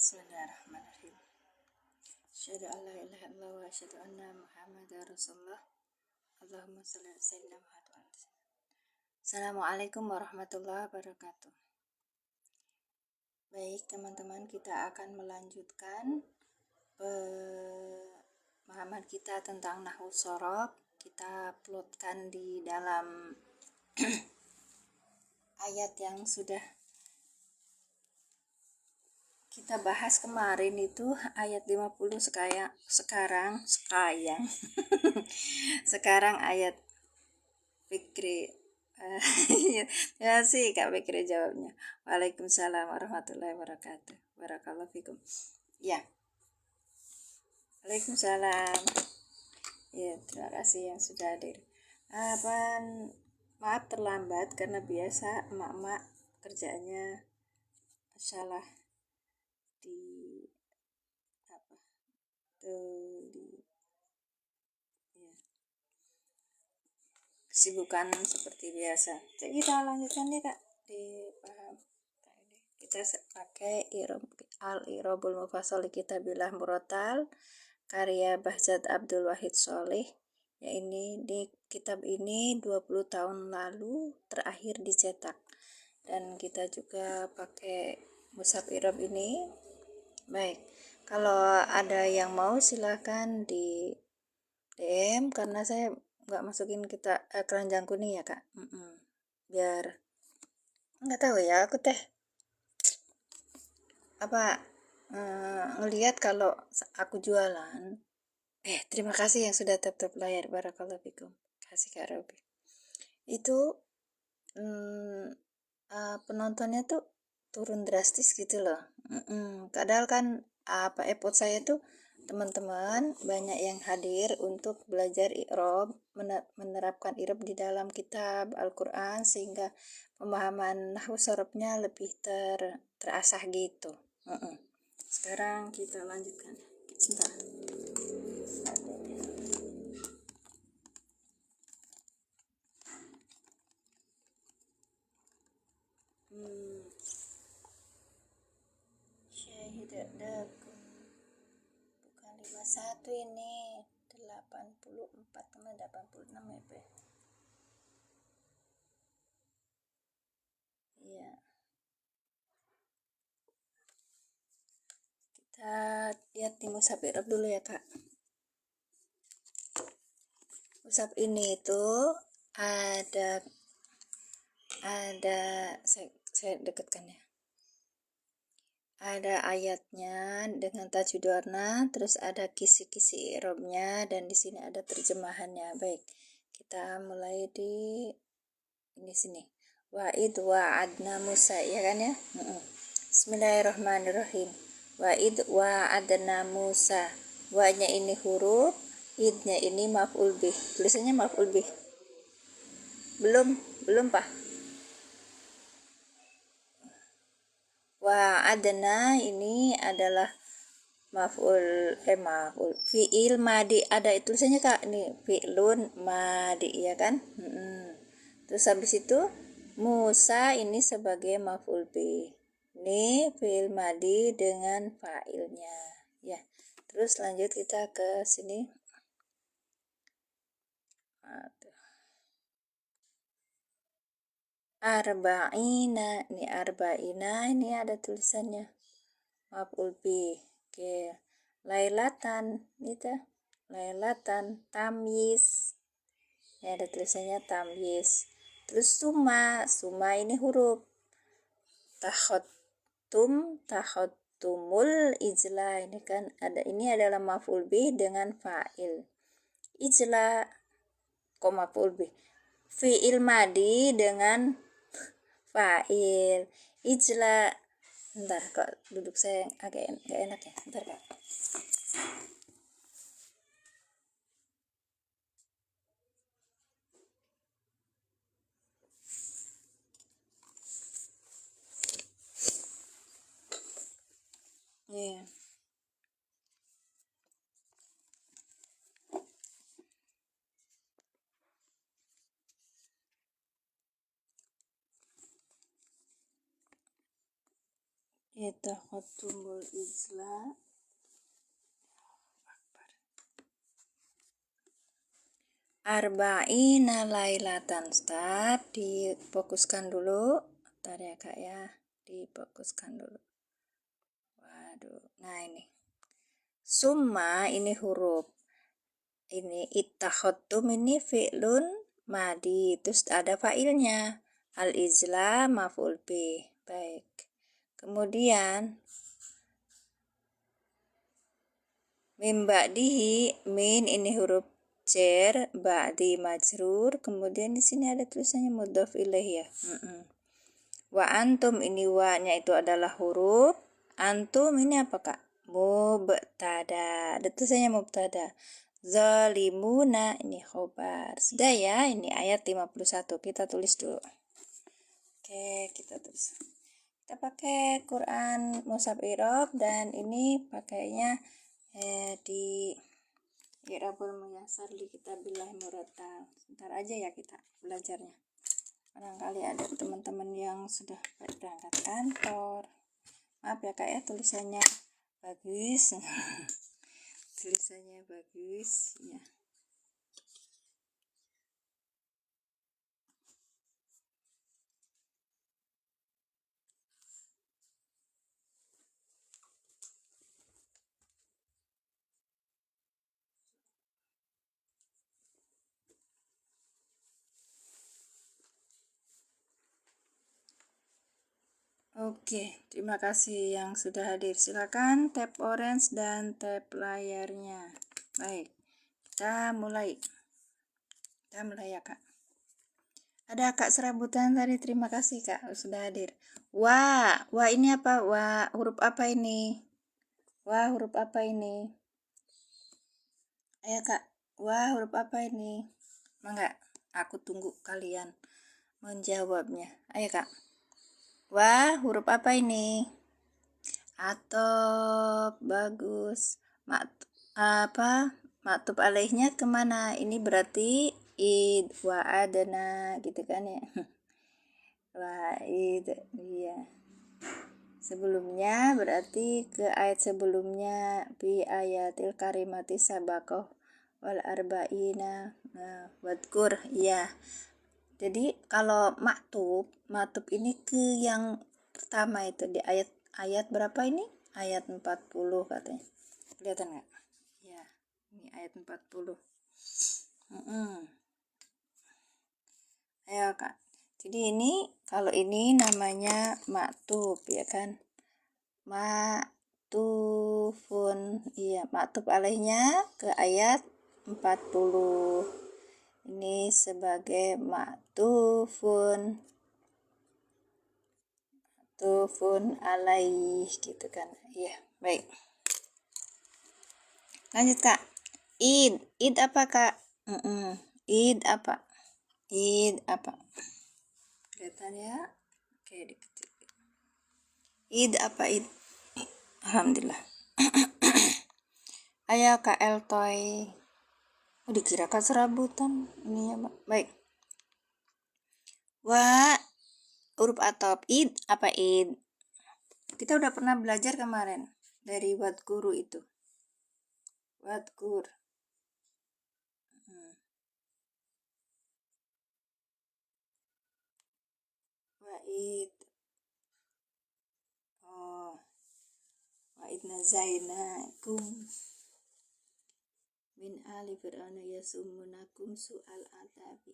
Bismillahirrahmanirrahim. Asyhadu an la ilaha illallah wa asyhadu anna Muhammadar Rasulullah. Allahumma shalli ala sayyidina Muhammad. Assalamualaikum warahmatullahi wabarakatuh. Baik teman-teman, kita akan melanjutkan pemahaman kita tentang nahwu shorof. Kita plotkan di dalam ayat yang sudah kita bahas kemarin, itu ayat 50 sekarang sekarang ayat Fikri. Ya sih Kak Fikri jawabnya. Waalaikumsalam warahmatullahi wabarakatuh. Barakallahu fikum. Ya. Waalaikumsalam. Ya, terima kasih yang sudah hadir. Maaf terlambat karena biasa emak-emak kerjaannya salah kesibukan seperti biasa. Jadi kita lanjutkan ya Kak, kita pakai al-irobul mufassal kita bilah murotal karya Bahjat Abdul Wahid Sholih. Ya, ini di kitab ini 20 tahun lalu terakhir dicetak, dan kita juga pakai mushaf irob ini. Baik, kalau ada yang mau silahkan di DM, karena saya nggak masukin kita keranjang kuning ya Kak. Biar nggak tahu ya, aku ngelihat kalau aku jualan. Terima kasih yang sudah tap layar, barakallahu fikum. Kasih Kak Robi. Itu penontonnya tuh turun drastis gitu loh. Padahal kan effort saya tuh teman-teman banyak yang hadir untuk belajar i'rab, menerapkan i'rab di dalam kitab Al-Quran, sehingga pemahaman nahwu shorofnya lebih terasah gitu. Sekarang kita lanjutkan. Sebentar. Syahidakum. Bukan 51 ini, 84 sama 86 ya. Iya. Kita lihat di mushaf i'rab dulu ya Kak. Mushaf ini itu ada saya dekatkan ya. Ada ayatnya dengan tajwid warna, terus ada kisi-kisi i'rabnya, dan di sini ada terjemahannya. Baik, kita mulai di sini. Wa'id wa'adna Musa, ya kan ya? Bismillahirrahmanirrahim. Wa'id wa'adna Musa. Wa-nya ini huruf, id-nya ini maf'ul bih. Tulisannya maf'ul bih. Belum Pak. Wa'adna ini adalah fi'il madi. Ada tulisannya Kak, ini fi'lun madi, ya kan? Terus habis itu Musa ini sebagai maf'ul bih. Ini fi'il madi dengan fa'ilnya. Ya. Terus lanjut kita ke sini. Arba'ina, ini ada tulisannya maf'ul bih. Oke. Lailatan, itu lailatan tamyiz. Ya, ada tulisannya tamyiz. Terus suma ini huruf. Tahottumul ijla, ini kan ada, ini adalah maf'ul bih dengan fa'il. Ijla kok maf'ul bih, fi'il madi dengan fa'il. Ijla, bentar kok duduk saya agak gak enak ya, bentar Kak. Yeah. Itakhatumul Izla Arba'ina lailatan. Stop, difokuskan dulu. Bentar ya kak ya, difokuskan dulu. Waduh, nah ini summa, ini huruf. Ini ittakhadtum, ini fi'lun madi, terus ada fa'ilnya. Al-izla maf'ul bih. Baik. Kemudian min ba'dihi, min ini huruf jar, ba'di majrur, kemudian di sini ada tulisannya mudhof ilaih ya. Wa antum, ini wa-nya itu adalah huruf. Antum ini apa kak? Mubtada. Ada tulisannya mubtada. Zalimuna, ini khobar. Sudah ya, ini ayat 51. Kita tulis dulu. Oke, kita tulis. Kita pakai Quran Mushaf Irob, dan ini pakainya di Irabul Muyassar di Kitabillah Murattal. Sebentar aja ya kita belajarnya. Barangkali ada teman-teman yang sudah berangkat kantor. Maaf ya kak ya, tulisannya bagus. Tulisannya bagus ya. Oke, terima kasih yang sudah hadir. Silakan tap orange dan tap layarnya. Baik, kita mulai. Kita mulai ya kak. Ada kak serabutan tadi, terima kasih kak sudah hadir. Wah ini apa? Wah, huruf apa ini? Wah, huruf apa ini? Ayo kak, wah huruf apa ini? Mangga, aku tunggu kalian menjawabnya. Ayo kak. Wah, huruf apa ini? Atop, bagus. Maktub alaihnya kemana? Ini berarti id wa adana gitu kan ya. Wa id, iya. Sebelumnya berarti ke ayat sebelumnya, bi ayatil karimati sabaqoh wal arba'ina wadkur, iya. Jadi kalau maktub ini ke yang pertama itu di ayat berapa ini? Ayat 40 katanya. Kelihatan nggak? Ya, ini ayat 40. Ayo kak. Jadi ini, kalau ini namanya maktub ya kan? Maktufun. Iya, maktub alaihnya ke ayat 40. Ini sebagai maktufun alaih gitu kan. Iya, baik. Lanjut kak. Id apa kak? Id apa? Kelihatan ya? Oke, dikecil. Id apa id? Alhamdulillah. Ayo kak Eltoy. Dikira kak serabutan. Ini ya, baik. Wah, huruf atop. Id apa id? Kita udah pernah belajar kemarin dari wadkuru itu. Wadkur. Wa'id. Oh. Wa'idna zainakum min ali fir'auna yasumunakum su'al adabi.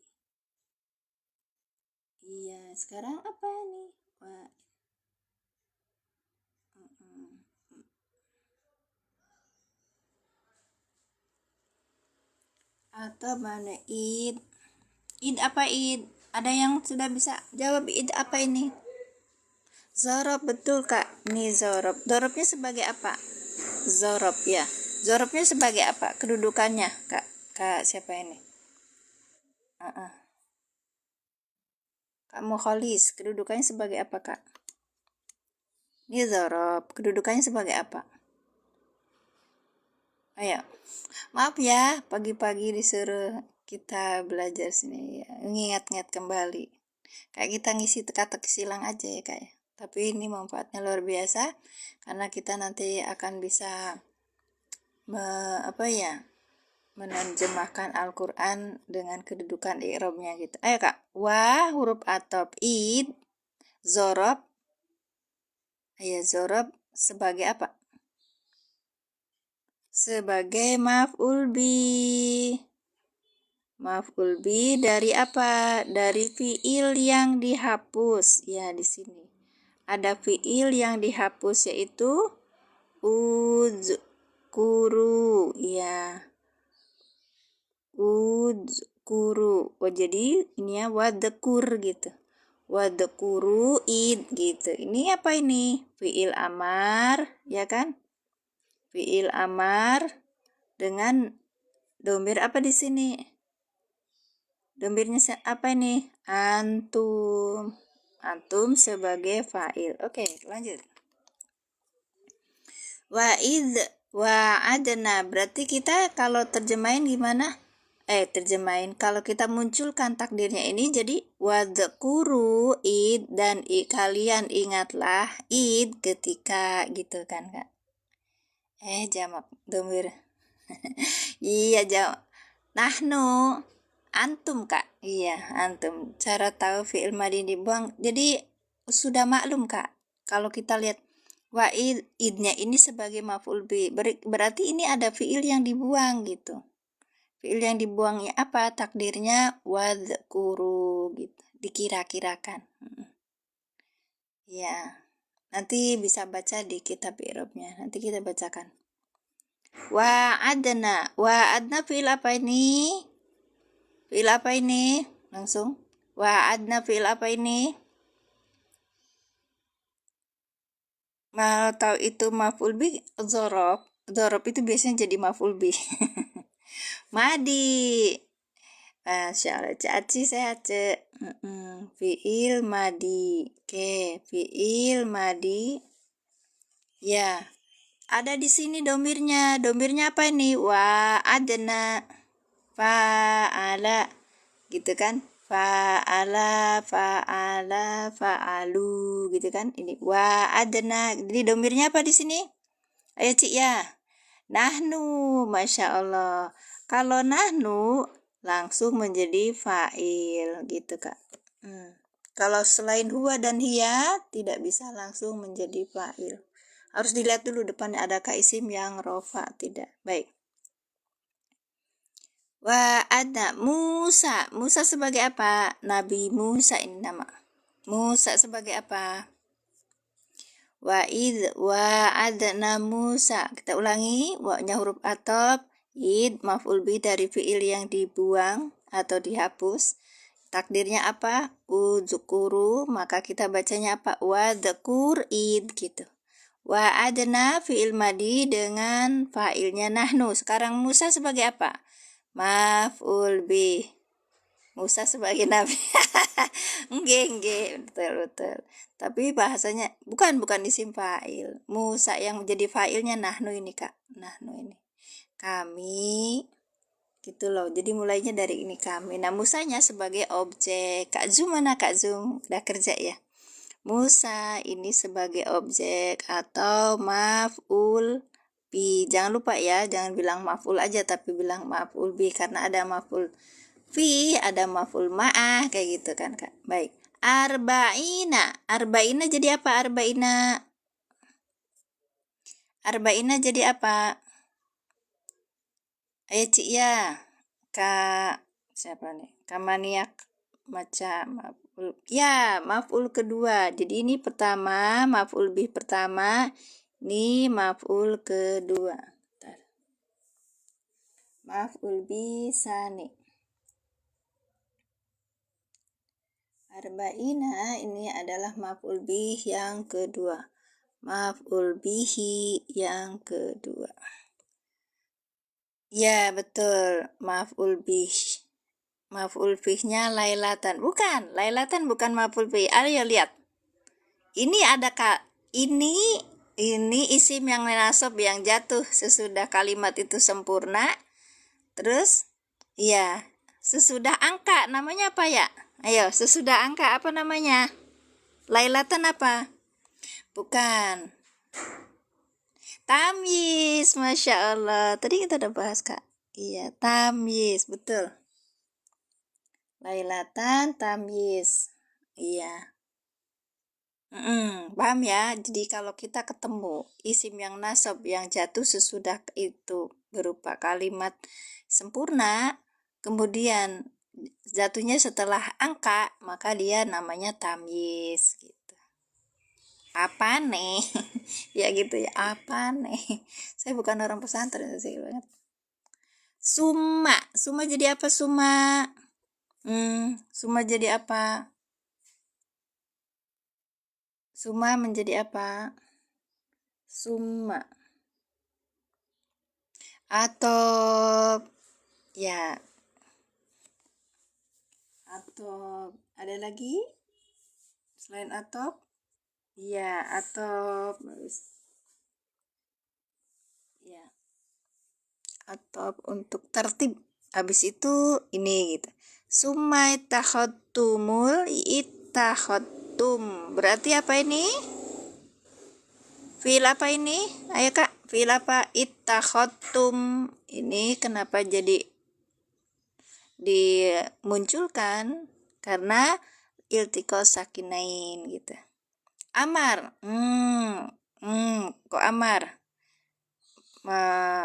Iya, sekarang apa nih? Atau mana id? Id apa id? Ada yang sudah bisa jawab id apa ini? Zorob, betul kak. Ini zorob. Zorobnya sebagai apa? Zorob ya. Zorobnya sebagai apa? Kedudukannya kak. Kak siapa ini? Kak Mukholis, kedudukannya sebagai apa kak? Ini zorob. Kedudukannya sebagai apa? Ayo. Maaf ya, pagi-pagi disuruh kita belajar sini ya. Ingat-ingat kembali. Kayak kita ngisi teka-teki silang aja ya kak ya. Tapi ini manfaatnya luar biasa karena kita nanti akan bisa menerjemahkan Al-Quran dengan kedudukan i'rabnya gitu. Ayo Kak, wa huruf atop, id, zorob. Ayo zorob sebagai apa? Sebagai maf'ul bi. Maf'ul bi dari apa? Dari fiil yang dihapus. Ya, di sini ada fiil yang dihapus yaitu uzkuru. Ya, uzkuru. Oh, jadi ini ya wadkur gitu. Wadkuru id gitu. Ini apa ini? Fiil amar, ya kan? Fiil amar dengan domir apa di sini? Domirnya apa ini? Antum. Antum sebagai fa'il. Oke, lanjut. Wa'id wa'adna. Berarti kita kalau terjemahin gimana? Terjemahin. Kalau kita munculkan takdirnya ini jadi wadhkuru id dan kalian ingatlah id ketika gitu kan Kak. Jamak domir. Iya, jamak. Nahnu. Antum Kak, iya antum. Cara tahu fi'il madhi dibuang, jadi sudah maklum Kak. Kalau kita lihat wa'id, idnya ini sebagai maf'ul bi, berarti ini ada fi'il yang dibuang gitu. Fi'il yang dibuangnya apa? Takdirnya wadhkuru gitu, dikira-kirakan. Ya, nanti bisa baca di kitab i'rabnya. Nanti kita bacakan. Wa'adna fi'il apa ini? Fi'il apa ini? Langsung. Wa'adna fi'il apa ini? Mau tahu itu maf'ul bi dzorob. Dzorob itu biasanya jadi maf'ul bi. Madi. Masya Allah. Caci sehat, Cek. Fi'il madi. Oke, fi'il madi. Ya. Ada di sini domirnya. Domirnya apa ini? Wa'adna. Fa'ala gitu kan, fa'ala fa'alu gitu kan. Ini wa'adna, jadi domirnya apa di sini? Ayo Cik ya. Nahnu, Masya Allah. Kalau nahnu langsung menjadi fa'il gitu Kak. Kalau selain huwa dan hiya tidak bisa langsung menjadi fa'il. Harus dilihat dulu depannya adakah isim yang rofa, tidak. Baik. Wa'adna Musa sebagai apa? Nabi Musa ini nama. Musa sebagai apa? Wa'adna Musa. Kita ulangi, wa'nya huruf atop, id maf'ul bi dari fi'il yang dibuang atau dihapus. Takdirnya apa? Uzkuru, maka kita bacanya apa? Wadhkur id gitu. Wa'adna fi'il madi dengan fa'ilnya nahnu. Sekarang Musa sebagai apa? Maf'ul bi. Musa sebagai nabi. Enggak, betul. Tapi bahasanya bukan isim fa'il. Musa yang menjadi fa'ilnya nahnu ini Kak. Nahnu ini. Kami gitu loh. Jadi mulainya dari ini kami. Nah, Musanya sebagai objek. Kak Zum mana Kak Zum? Udah kerja ya. Musa ini sebagai objek atau maf'ul bi. Jangan lupa ya, jangan bilang maf'ul aja tapi bilang maf'ul bi karena ada maf'ul fi, ada maf'ul ma'ah kayak gitu kan Kak. Baik. Arba'ina jadi apa arba'ina? Arba'ina jadi apa? Ayo Cik ya. Kak siapa nih? Kamaniak macam maf'ul. Ya, maf'ul kedua. Jadi ini pertama, maf'ul bih pertama. Ini maf'ul kedua. Maf'ul bi sani. Arba'ina ini adalah maf'ul bih yang kedua. Maf'ul bihi yang kedua. Ya, betul. Maf'ul bih. Maf'ul bihnya lailatan. Bukan, lailatan bukan maf'ul bih. Ayo lihat. Ini ada Kak. Ini isim yang nasab yang jatuh sesudah kalimat itu sempurna. Terus ya, sesudah angka namanya apa ya? Ayo, sesudah angka apa namanya? Lailatan apa? Bukan. Tamyiz, Masya Allah. Tadi kita udah bahas, Kak. Iya, tamyiz, betul. Lailatan tamyiz. Iya. Paham ya? Jadi kalau kita ketemu isim yang nasab yang jatuh sesudah itu berupa kalimat sempurna, kemudian jatuhnya setelah angka, maka dia namanya tamyiz gitu. Apa nih? Ya gitu ya, apa nih? Saya bukan orang pesantren sih banget. Suma jadi apa suma? Suma jadi apa? Suma menjadi apa? Suma. Atau ya, atau ada lagi selain atop? Iya, atop. Ya, atop untuk tertib. Habis itu ini gitu. Summa ittakhadtumul ittakhadtum. Berarti apa ini? Fi'il apa ini? Ayo Kak, fi'il apa? Ittakhadtum. Ini kenapa jadi dimunculkan? Karena iltiqo sakinain gitu. Amar. Kok amar?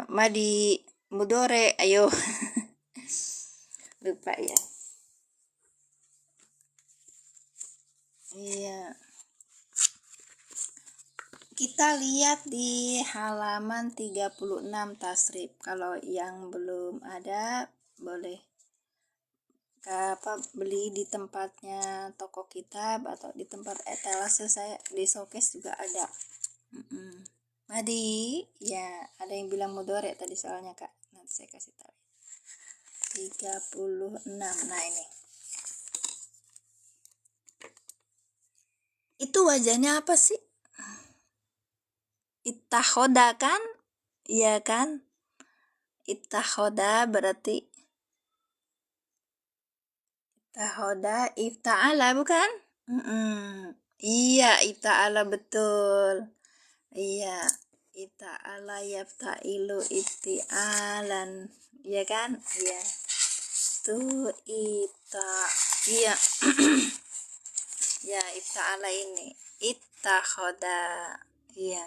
Madi mudore, ayo. Lupa ya. Iya. Kita lihat di halaman 36 tasrif. Kalau yang belum ada, boleh beli di tempatnya toko kitab atau di tempat etalase saya di showcase juga ada. Madi, ya ada yang bilang mudore tadi soalnya Kak. Nanti saya kasih tahu. 36. Nah ini. Itu wajahnya apa sih? Ittakhoda kan? Iya kan? Ittakhoda berarti ittakhoda ifta'ala bukan? Iya, ifta'ala betul. Iya, ifta'ala yafta'ilu ifti'alan. Iya kan? Iya. Tuh iya. Ya, ifta'ala ini ittakhoda. Iya.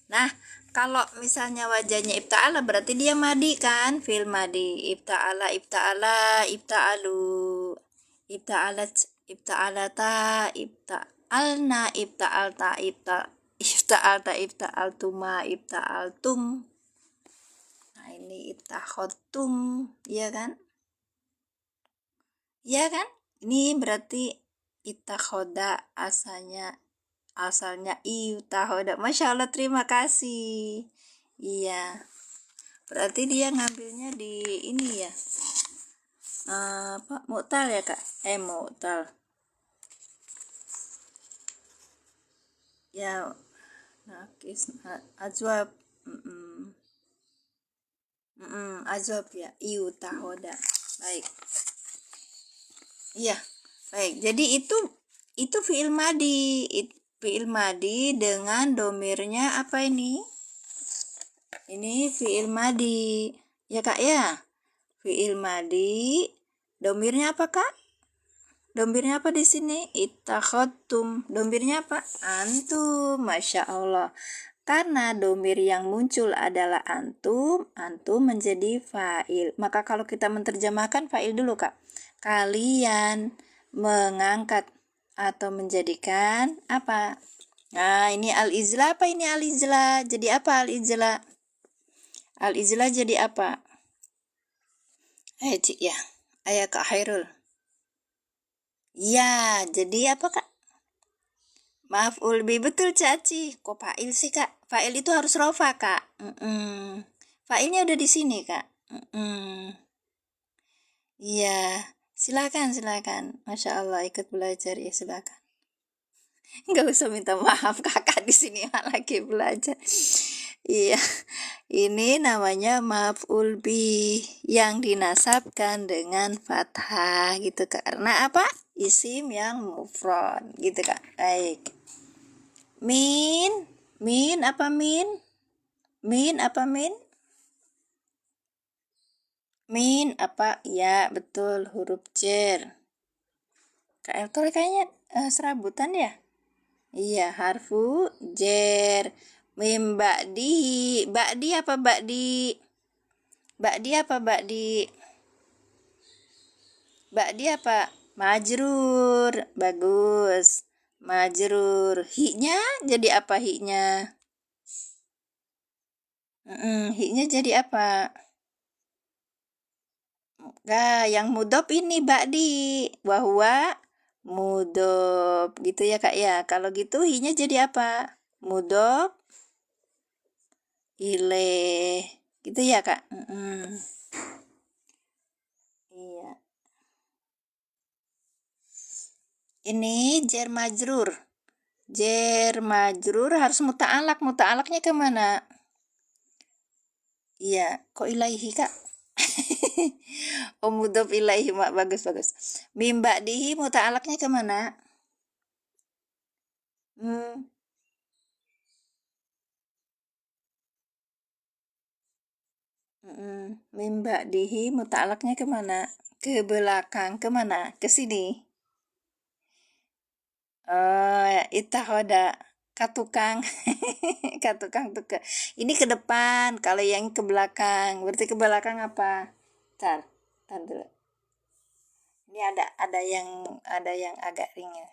Nah, kalau misalnya wajahnya ifta'ala berarti dia madi kan? Fil madi. Ifta'ala, ifta'ala, ifta'alu. Ifta'alat, ifta'alata, ifta'alna, ifta'alta, ifta'alta, ifta'altuma, ifta'altum. Nah, ini ittakhadtum, iya kan? Iya kan? Ini berarti ittakhoda asalnya ittakhoda. Masya Allah, terima kasih. Iya, berarti dia ngambilnya di ini ya, apa mu'tal ya Kak? Mu'tal ya, nakis ajwab. Ajwab ya, ittakhoda. Baik. Iya, baik. Jadi itu fi'il madi. Fi'il madi dengan domirnya apa ini? Ini fi'il madi. Ya Kak ya? Fi'il madi. Domirnya apa Kak? Domirnya apa di sini? Ittakhadtum. Domirnya apa? Antum. Masya Allah. Karena domir yang muncul adalah antum, antum menjadi fa'il. Maka kalau kita menerjemahkan fa'il dulu Kak. Kalian mengangkat atau menjadikan apa? Nah, ini al-izla apa ini al-izla? Jadi apa al-izla? Al-izla jadi apa? Cik ya. Ayah Kak Hairul. Ya, jadi apa Kak? Maf'ul bi, betul Caci. Kok fa'il sih Kak? Fa'il itu harus rofa Kak. Fa'ilnya udah di sini Kak. Iya, silakan. Masya Allah, ikut belajar ya, silakan. Nggak usah minta maaf, kakak di sini lagi belajar. Iya, ini namanya maf'ul bi yang dinasabkan dengan fathah gitu Kak. Karena apa? Isim yang mufrad gitu Kak. Baik. Min, min apa min? Min apa min? Min apa? Ya, betul, huruf jer. Kak Eltor kayaknya serabutan ya? Iya, harfu jer. Mim ba'di. Ba'di apa ba'di? Ba'di apa ba'di? Ba'di apa? Majrur. Bagus. Majrur. Hi-nya jadi apa hi-nya? Hi-nya jadi apa? Nah, yang mudhof ini ba'di. Wahwa mudhof. Gitu ya Kak ya. Kalau gitu hi-nya jadi apa? Mudhof ilaih. Gitu ya Kak? Iya. Ini jar majrur. Jar majrur harus muta'alak. Muta'alaknya kemana? Iya, kok ilaihi Kak? Oh, mudhof ilaihi, Mak. Bagus, bagus. Mim ba'dihi muta'alaknya kemana? Mim ba'dihi muta'alaknya kemana? Ke belakang, kemana? Ke sini. Oh, itahoda. Katukang. Katukang tuh ke. Ini ke depan, kalau yang ke belakang. Berarti ke belakang apa? Tar dulu. Ini ada yang agak ringin.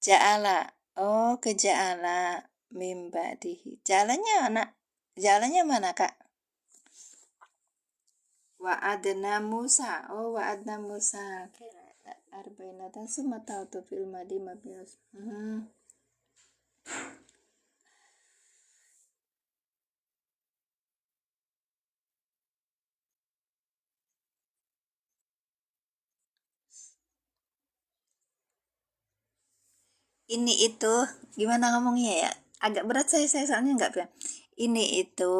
Ja'ala. Oh, ke ja'ala. Mim ba'dihi. Jalannya mana, Kak? Wa'adna Musa. Oh, wa'adna Musa. Arba'inatan summa ta'utu fil madi mabnius. Ini itu gimana ngomongnya ya? Agak berat saya soalnya nggak bilang. Ini itu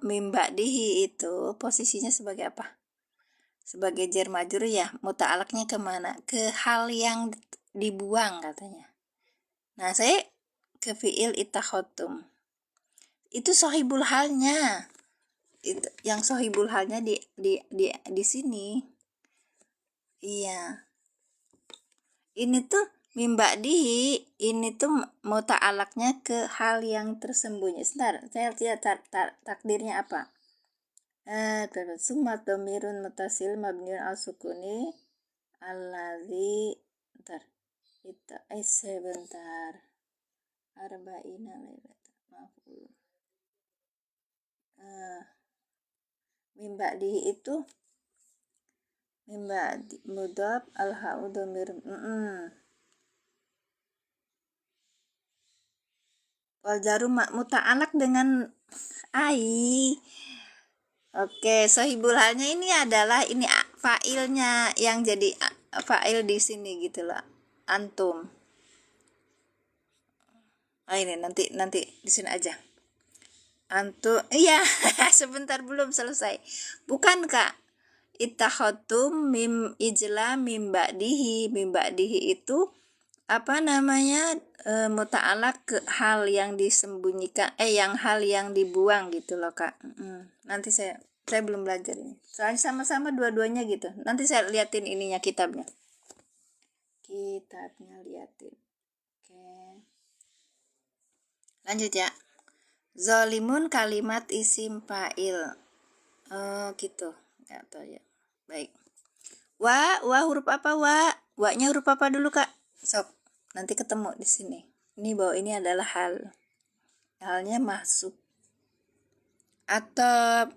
mim ba'dihi itu posisinya sebagai apa? Sebagai jar majrur ya. Muta'alaknya kemana? Ke hal yang dibuang katanya. Nah, saya ke fi'il itakhotum. Itu sohibul halnya. Itu yang sohibul halnya di sini. Iya. Ini tuh mimba dihi, ini tuh muta'alaknya ke hal yang tersembunyi. Sebentar, saya lihat takdirnya apa. Summa dhamirun mutasil mabniun al sukuni alladzi itu sebentar. Arba'ina lailatan maf'ul. Mimba dihi itu mimba mudhaf al-ha'u dhamir. Wal jaru muta'alak dengan ai. Oke, sohibul halnya ini adalah ini fa'ilnya yang jadi fa'il di sini gitu loh. Antum. Ini nanti di sini aja. Antum, iya, sebentar belum selesai. Bukan Kak. Ittakhadtum mim ijla mim ba'dihi itu apa namanya? Muta'alak ke hal yang disembunyikan, hal yang dibuang gitu loh Kak. Nanti saya belum belajar ini. Soalnya sama-sama dua-duanya gitu. Nanti saya liatin ininya kitabnya liatin. Oke. Lanjut ya. Zolimun kalimat isim fa'il. Oh, gitu. Enggak tahu ya. Baik. Wa huruf apa wa? Wa-nya huruf apa dulu Kak? Sok. Nanti ketemu di sini. Ini bahwa ini adalah hal. Halnya masuk. Atau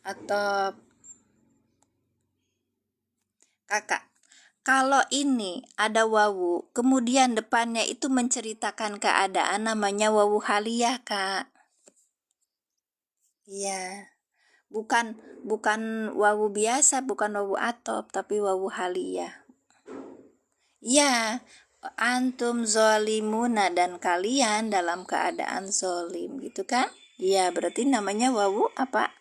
atau Kakak. Kalau ini ada wawu, kemudian depannya itu menceritakan keadaan, namanya wawu haliyah, Kak. Iya. Bukan wawu biasa, bukan wawu atop, tapi wawu haliyah. Iya, antum zolimuna dan kalian dalam keadaan zolim, gitu kan? Iya, berarti namanya wawu apa?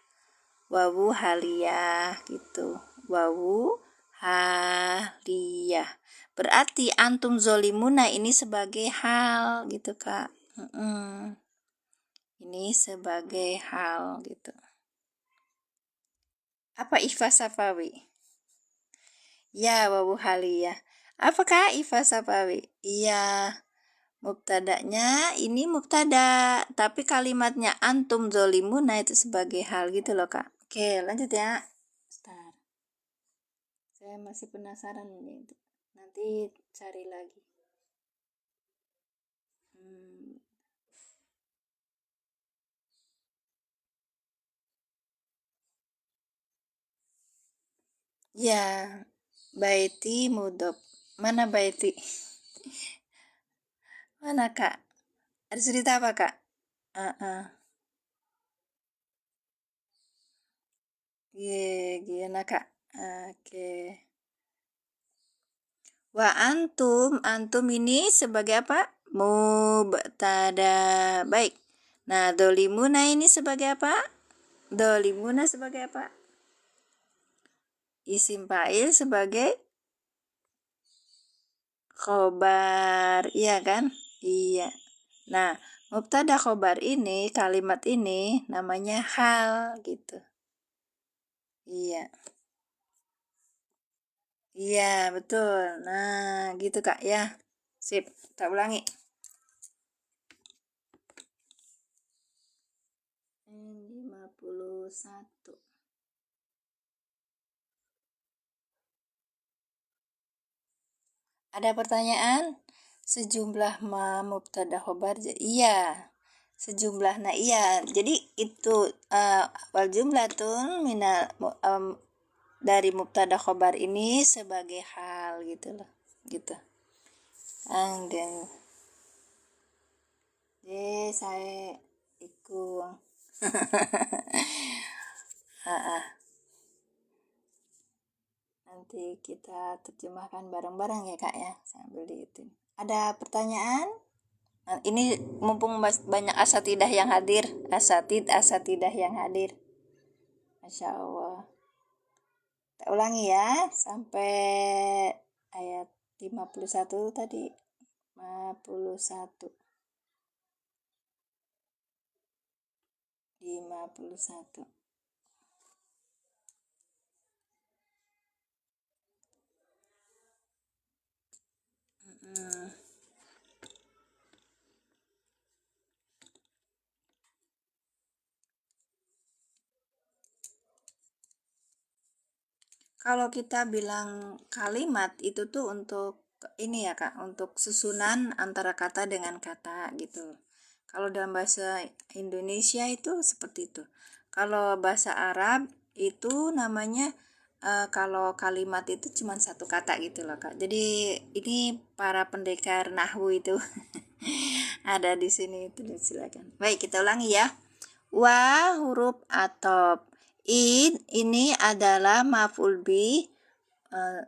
Wawu haliyah gitu. Wawu haliyah. Berarti antum zolimuna ini sebagai hal gitu Kak. Ini sebagai hal gitu. Apa ifa safawi? Ya, wawu haliyah. Apakah ifa safawi? Iya. Mubtadanya ini mubtada, tapi kalimatnya antum zolimuna itu sebagai hal gitu loh Kak. Oke, lanjut ya. Bentar. Saya masih penasaran nih. Nanti cari lagi. Ya, baiti mudhof. Mana baiti? Mana Kak? Ada cerita apa Kak? Gimana Kak? Oke. Wa antum ini sebagai apa? Mubtada. Baik. Nah, dolimuna ini sebagai apa? Dolimuna sebagai apa? Isim fa'il sebagai khobar. Iya kan? Iya. Nah, mubtada khobar ini, kalimat ini namanya hal gitu. Iya. Iya, betul. Nah, gitu Kak ya. Sip, tak ulangi. 51. Ada pertanyaan? Sejumlah mubtada khobar? Iya. Sejumlah. Nah, iya. Jadi itu wal jumlatun minal dari mubtada khobar ini sebagai hal gitu loh. Gitu. Dan saya ikut. Nanti kita terjemahkan bareng-bareng ya Kak ya, sambil itu. Ada pertanyaan? Nah, ini mumpung banyak asatidah yang hadir, asatidah yang hadir. Masya Allah. Kita ulangi ya, sampai ayat 51 tadi. 51. 51. Kalau kita bilang kalimat itu tuh untuk ini ya Kak, untuk susunan antara kata dengan kata gitu. Kalau dalam bahasa Indonesia itu seperti itu. Kalau bahasa Arab itu namanya kalau kalimat itu cuma satu kata gitu loh Kak. Jadi ini para pendekar nahwu itu ada di sini itu, silakan. Baik, kita ulangi ya. Wa huruf atop. Ini adalah maf'ul bi,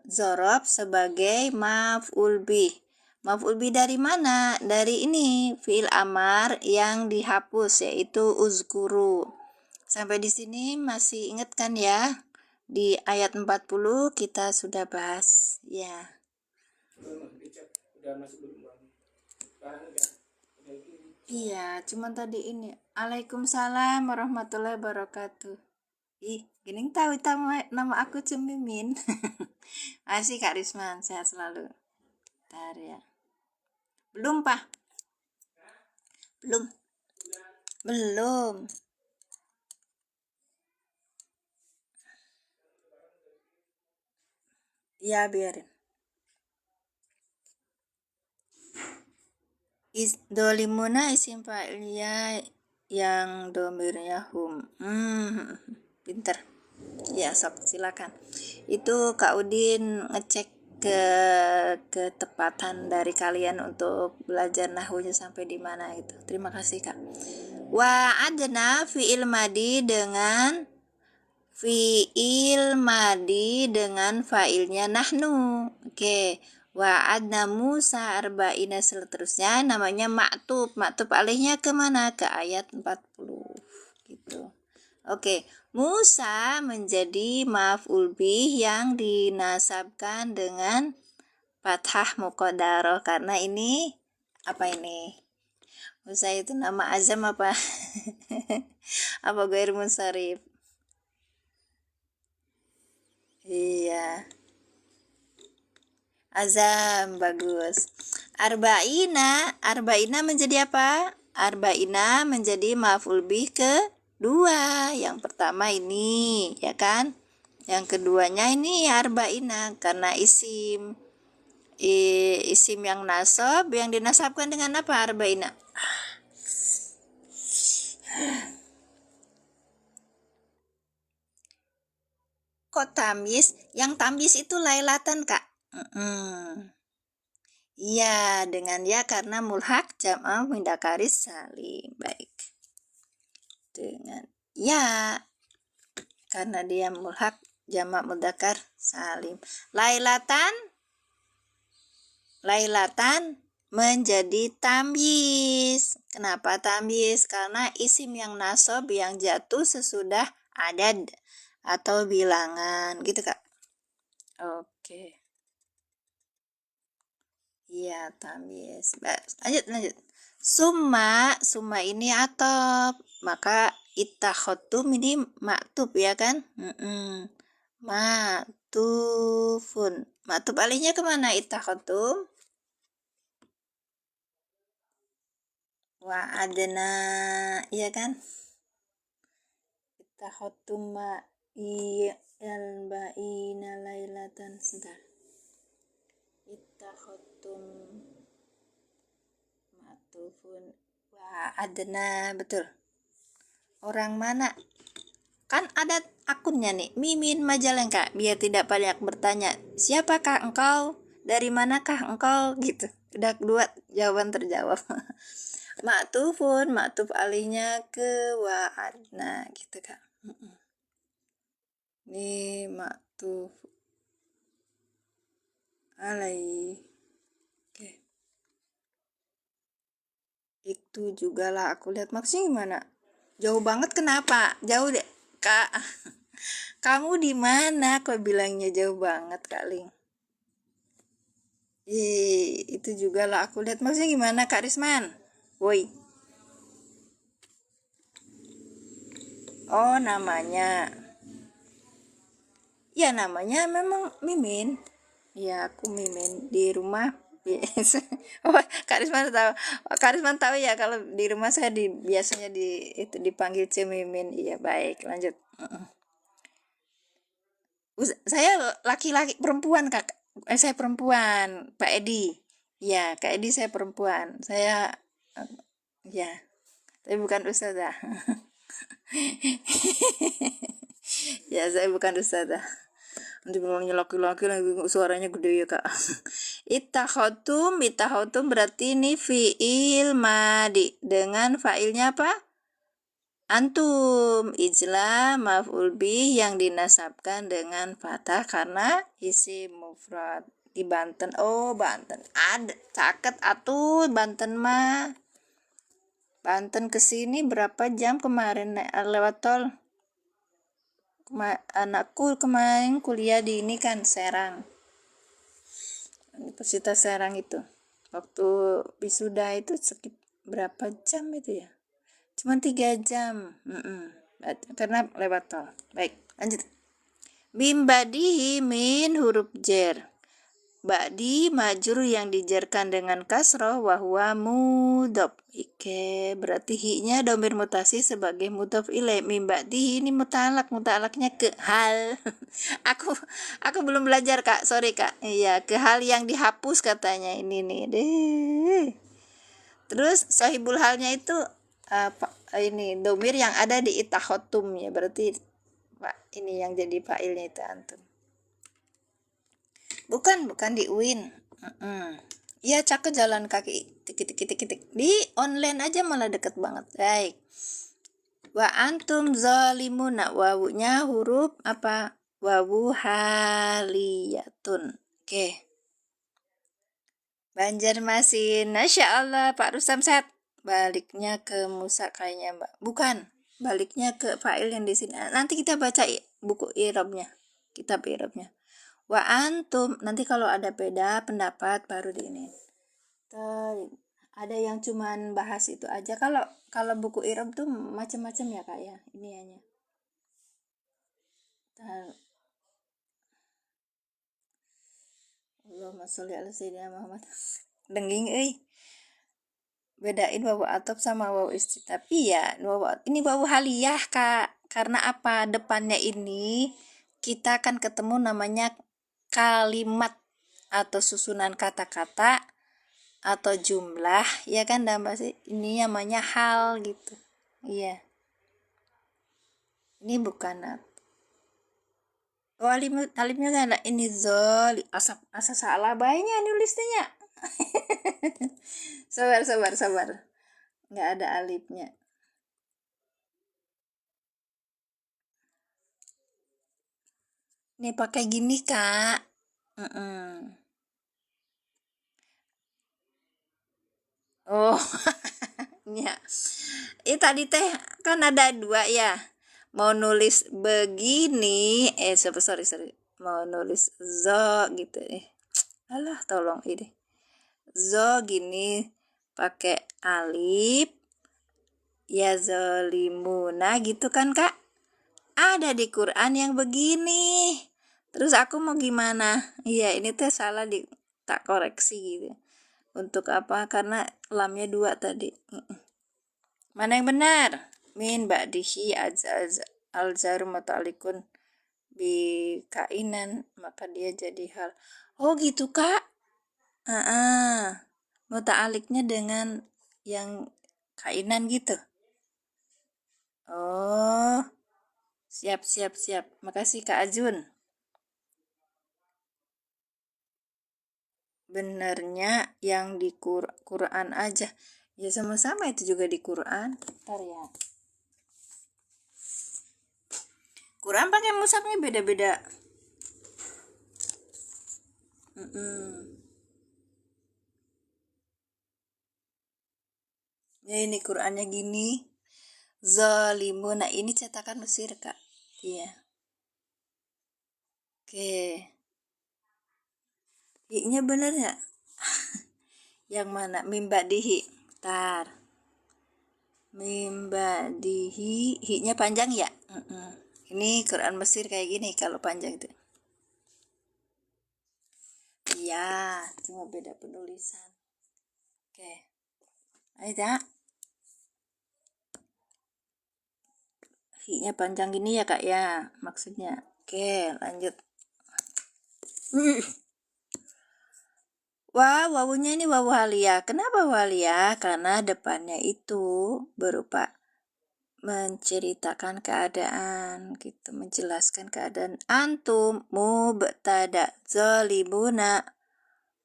zorob sebagai maf'ul bi. Maf'ul bi dari mana? Dari ini fi'il amar yang dihapus, yaitu uzkuru. Sampai di sini masih ingat kan ya? Di ayat 40 kita sudah bahas ya. Iya, cuman tadi ini. Waalaikumsalam warahmatullahi wabarakatuh. Ih, gini tahu nama aku Cemimin. Masih Kak Risman, sehat selalu. Bentar ya. Belum, Pak? Belum. Belum. Ya, biarin. Dolimuna isim fa'ilnya yang domirnya hum. Pinter. Ya, sok silakan. Itu Kak Udin ngecek ketepatan dari kalian untuk belajar nahwunya sampai di mana gitu. Terima kasih Kak. Wa adna fi'il madi dengan fa'ilnya nahnu. Oke. Wa adna Musa arba'ina seterusnya namanya maktub. Maktub alihnya kemana? Ke ayat 40 gitu. Oke, Musa menjadi maf'ul bih yang dinasabkan dengan fathah muqaddarah karena ini apa ini? Musa itu nama azam apa? Apa ghair munsharif? Iya, azam bagus. Arba'ina menjadi apa? Arba'ina menjadi maf'ul bih kedua. Yang pertama ini, ya kan? Yang keduanya ini arba'ina karena isim yang nasab yang dinasabkan dengan apa? Arba'ina. Kok tamyiz? Yang tamyiz itu lailatan, Kak. Iya, dengan ya karena mulhak jam'ah mudzakkar salim. Baik. Dengan ya karena dia mulhak jamak mudzakkar salim. Lailatan menjadi tamyiz. Kenapa tamyiz? Karena isim yang nasab yang jatuh sesudah adad atau bilangan, gitu Kak. Oke. Iya, tamyiz. Lanjut. Summa ini atop, maka ittakhadtum ini maktub ya kan? Maktufun. Maktub alihnya kemana ittakhadtum? Wa'adna, iya kan? Ittakhadtum al-ba'ina lailatan. Sebentar. Ittakhadtum maktufun wa'adna, betul. Orang mana? Kan ada akunnya nih, Mimin Majalengka, biar tidak banyak bertanya, siapakah engkau? Dari manakah engkau? Gitu. Udah dua jawaban terjawab. Maktuf alihnya ke wa'adna gitu Kak. Ini maktuf alaih. Oke. Itu juga lah aku lihat maksudnya gimana? Jauh banget kenapa? Jauh deh, Kak. Kamu di mana? Kok bilangnya jauh banget, Kak Ling? Itu juga lah aku lihat maksudnya gimana, Kak Risman? Woi. Oh, namanya. Ya, namanya memang Mimin. Ya, aku Mimin di rumah. Oh, Kak Risman tahu ya kalau di rumah saya biasanya itu dipanggil Mimin. Iya, baik, lanjut. Saya laki-laki perempuan Kak. Saya perempuan, Pak Edi. Ya, Kak Edi saya perempuan. Saya ya, tapi bukan ustazah. Ya, saya bukan ustazah. Nanti bilangnya laki-laki lagi suaranya gede ya Kak. Ittakhadtum berarti ini fi'il madi dengan fa'ilnya apa? Antum. Ijla maf'ul bih yang dinasabkan dengan fathah karena isim mufrad. Di Banten. Oh, Banten. Ada caket atuh Banten mah. Banten kesini berapa jam kemarin lewat tol? Anakku kemarin kuliah di ini kan Serang, Universitas Serang itu. Waktu wisuda itu berapa jam itu ya? Cuma 3 jam. Karena lewat tol. Baik, lanjut. Mim badihi min huruf jer. Ba'di majrur yang dijerkan dengan kasroh wahwa mudhof. Berarti hi-nya domir mutasi sebagai mudhof ilaih. Mim ba'di ini mutalaknya ke hal. aku belum belajar Kak, sorry Kak. Iya, ke hal yang dihapus katanya ini nih deh. Terus sahibul halnya itu ini domir yang ada di ittakhadtum ya, berarti Pak ini yang jadi fa'ilnya itu antum. Bukan di UIN. Iya, cakep jalan kaki tik. Di online aja malah deket banget. Baik. Wa antum zalimuna, wawunya huruf apa? Wawu haliyatun. Oke. Banjarmasin. Masya Allah, Pak Rustam sehat. Baliknya ke Musa kayaknya Mbak. Bukan. baliknya ke fa'il yang di sini. Nanti kita baca buku i'rabnya, kitab i'rabnya. Wa antum, nanti kalau ada beda pendapat baru di ini. Ada yang cuman bahas itu aja. Kalau buku i'rab tuh macam-macam ya Kak ya. Ini hanya. Allahumma sholli ala sayyidina Muhammad. Denging bedain wawu atop sama wawu isti. Tapi ya ini wawu haliyah Kak. Karena apa? Depannya ini kita akan ketemu namanya kalimat atau susunan kata-kata atau jumlah, ya kan, dalam bahasa ini namanya hal gitu. Iya. Ini bukan alimnya kan ada ini zoli asa salah banyak nulisnya. sabar nggak ada alifnya. Nih pakai gini Kak. Oh ya, tadi teh kan ada dua ya, mau nulis begini sorry mau nulis zo gitu alah tolong ini zo gini pakai alif ya zolimuna gitu kan Kak, ada di Quran yang begini, terus aku mau gimana? Iya ini teh salah tak koreksi gitu. Untuk apa? Karena lamnya 2 tadi. Mana yang benar? Min ba'dihi alzaru muta'alikun bi kainan, maka dia jadi hal. Oh gitu Kak. Muta'aliknya dengan yang kainan gitu. Oh, siap. Makasih Kak Ajun. Benernya yang di Quran aja. Ya sama-sama itu juga di Quran. Ntar ya. Quran pakai mushafnya beda-beda. Ya ini Qurannya gini. Zalimun. Nah ini cetakan Mesir Kak. Iya. Oke. Hi-nya bener ya? Yang mana? Mimba dihi. Ntar. Mimba dihi. Hi-nya panjang ya? Ini Quran Mesir kayak gini kalau panjang itu. Iya, cuma beda penulisan. Oke. Ayo hi-nya panjang gini ya Kak ya, maksudnya. Oke, lanjut. Wah, wawunya ini wawu halia. Kenapa halia? Karena depannya itu berupa menceritakan keadaan gitu, menjelaskan keadaan. Antum mubtada zalimuna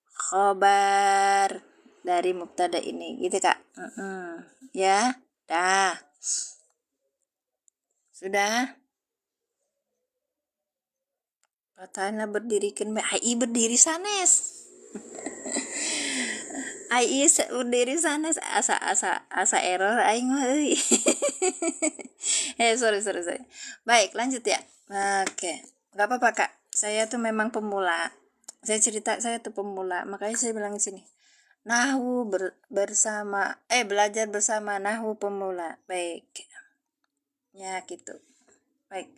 khobar dari mubtada ini gitu Kak. Ya, dah. Sudah? Patahna berdirikan ai berdiri sanes. Ai berdiri sanes asa error aing mah euy. Sorry. Baik, lanjut ya. Oke. Enggak apa-apa Kak. Saya tuh memang pemula. Saya cerita saya tuh pemula, makanya saya bilang di sini. Nahwu belajar bersama nahwu pemula. Baik. Ya gitu. Baik.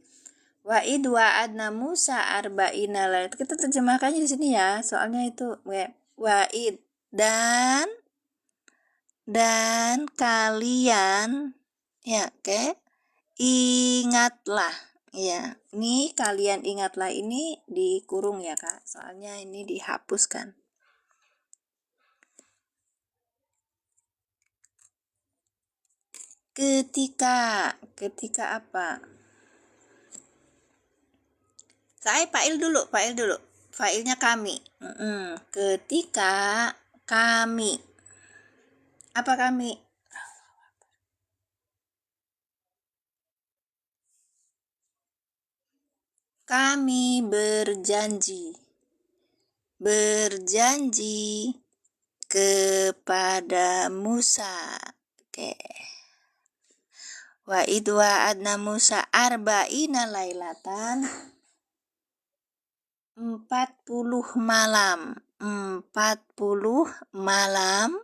Wa'id wa'adna Musa arba'ina lail. Kita terjemahkannya di sini ya. Soalnya itu wa'id dan kalian ya, oke. Ingatlah. Ya, ini kalian ingatlah ini dikurung ya, Kak. Soalnya ini dihapuskan. Ketika apa? Saya fa'il dulu. Fa'ilnya kami. Ketika kami. Apa kami? Kami berjanji kepada Musa. Oke. Wa idwa adna Musa arba'ina lailatan 40 malam. 40 malam.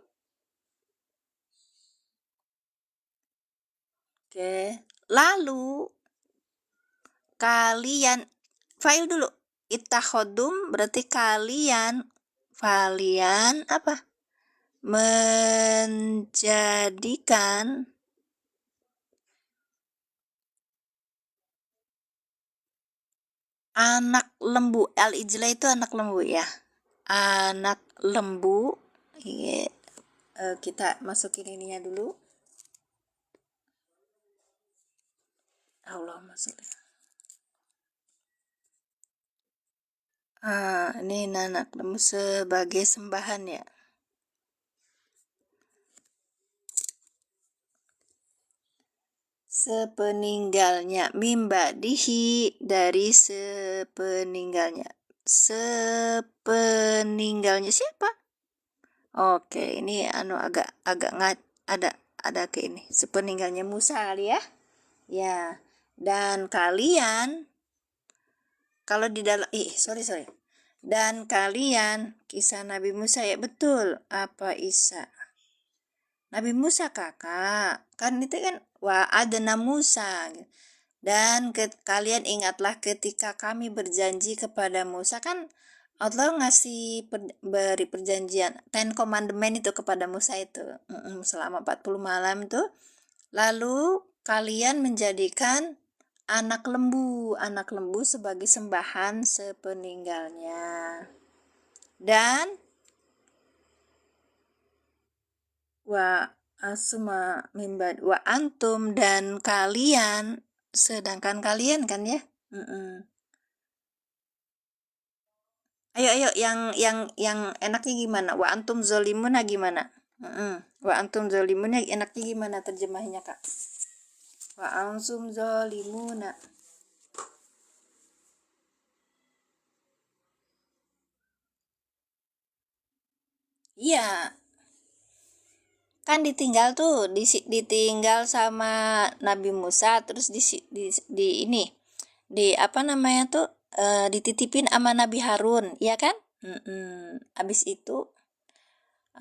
Oke. Lalu kalian fa'il dulu. Ittakhadum berarti kalian apa? Menjadikan anak lembu. Al-ijla itu anak lembu ya. Anak lembu. Kita masukin ininya dulu. Allahumma sholli. Ini anak lembu sebagai sembahan ya. Sepeninggalnya, mimba dihi dari sepeninggalnya. Sepeninggalnya siapa? Oke, ini agak ada ke ini. Sepeninggalnya Musa kali ya. Ya. Dan kalian kalau di dalam sorry. Dan kalian kisah Nabi Musa ya betul. Apa Isa? Nabi Musa kakak. Kan itu kan wa'adna Musa. Dan kalian ingatlah ketika kami berjanji kepada Musa, kan Allah ngasih beri perjanjian Ten Commandment itu kepada Musa itu selama 40 malam itu. Lalu kalian menjadikan anak lembu sebagai sembahan sepeninggalnya. Dan wa antum dan kalian, sedangkan kalian kan ya. Ayo yang enaknya gimana? Wa antum zolimuna gimana? Wa antum zolimuna enaknya gimana terjemahnya Kak? Wa antum zolimuna. Iya. Kan ditinggal sama Nabi Musa, terus di ini apa namanya tuh dititipin sama Nabi Harun, ya kan? Abis itu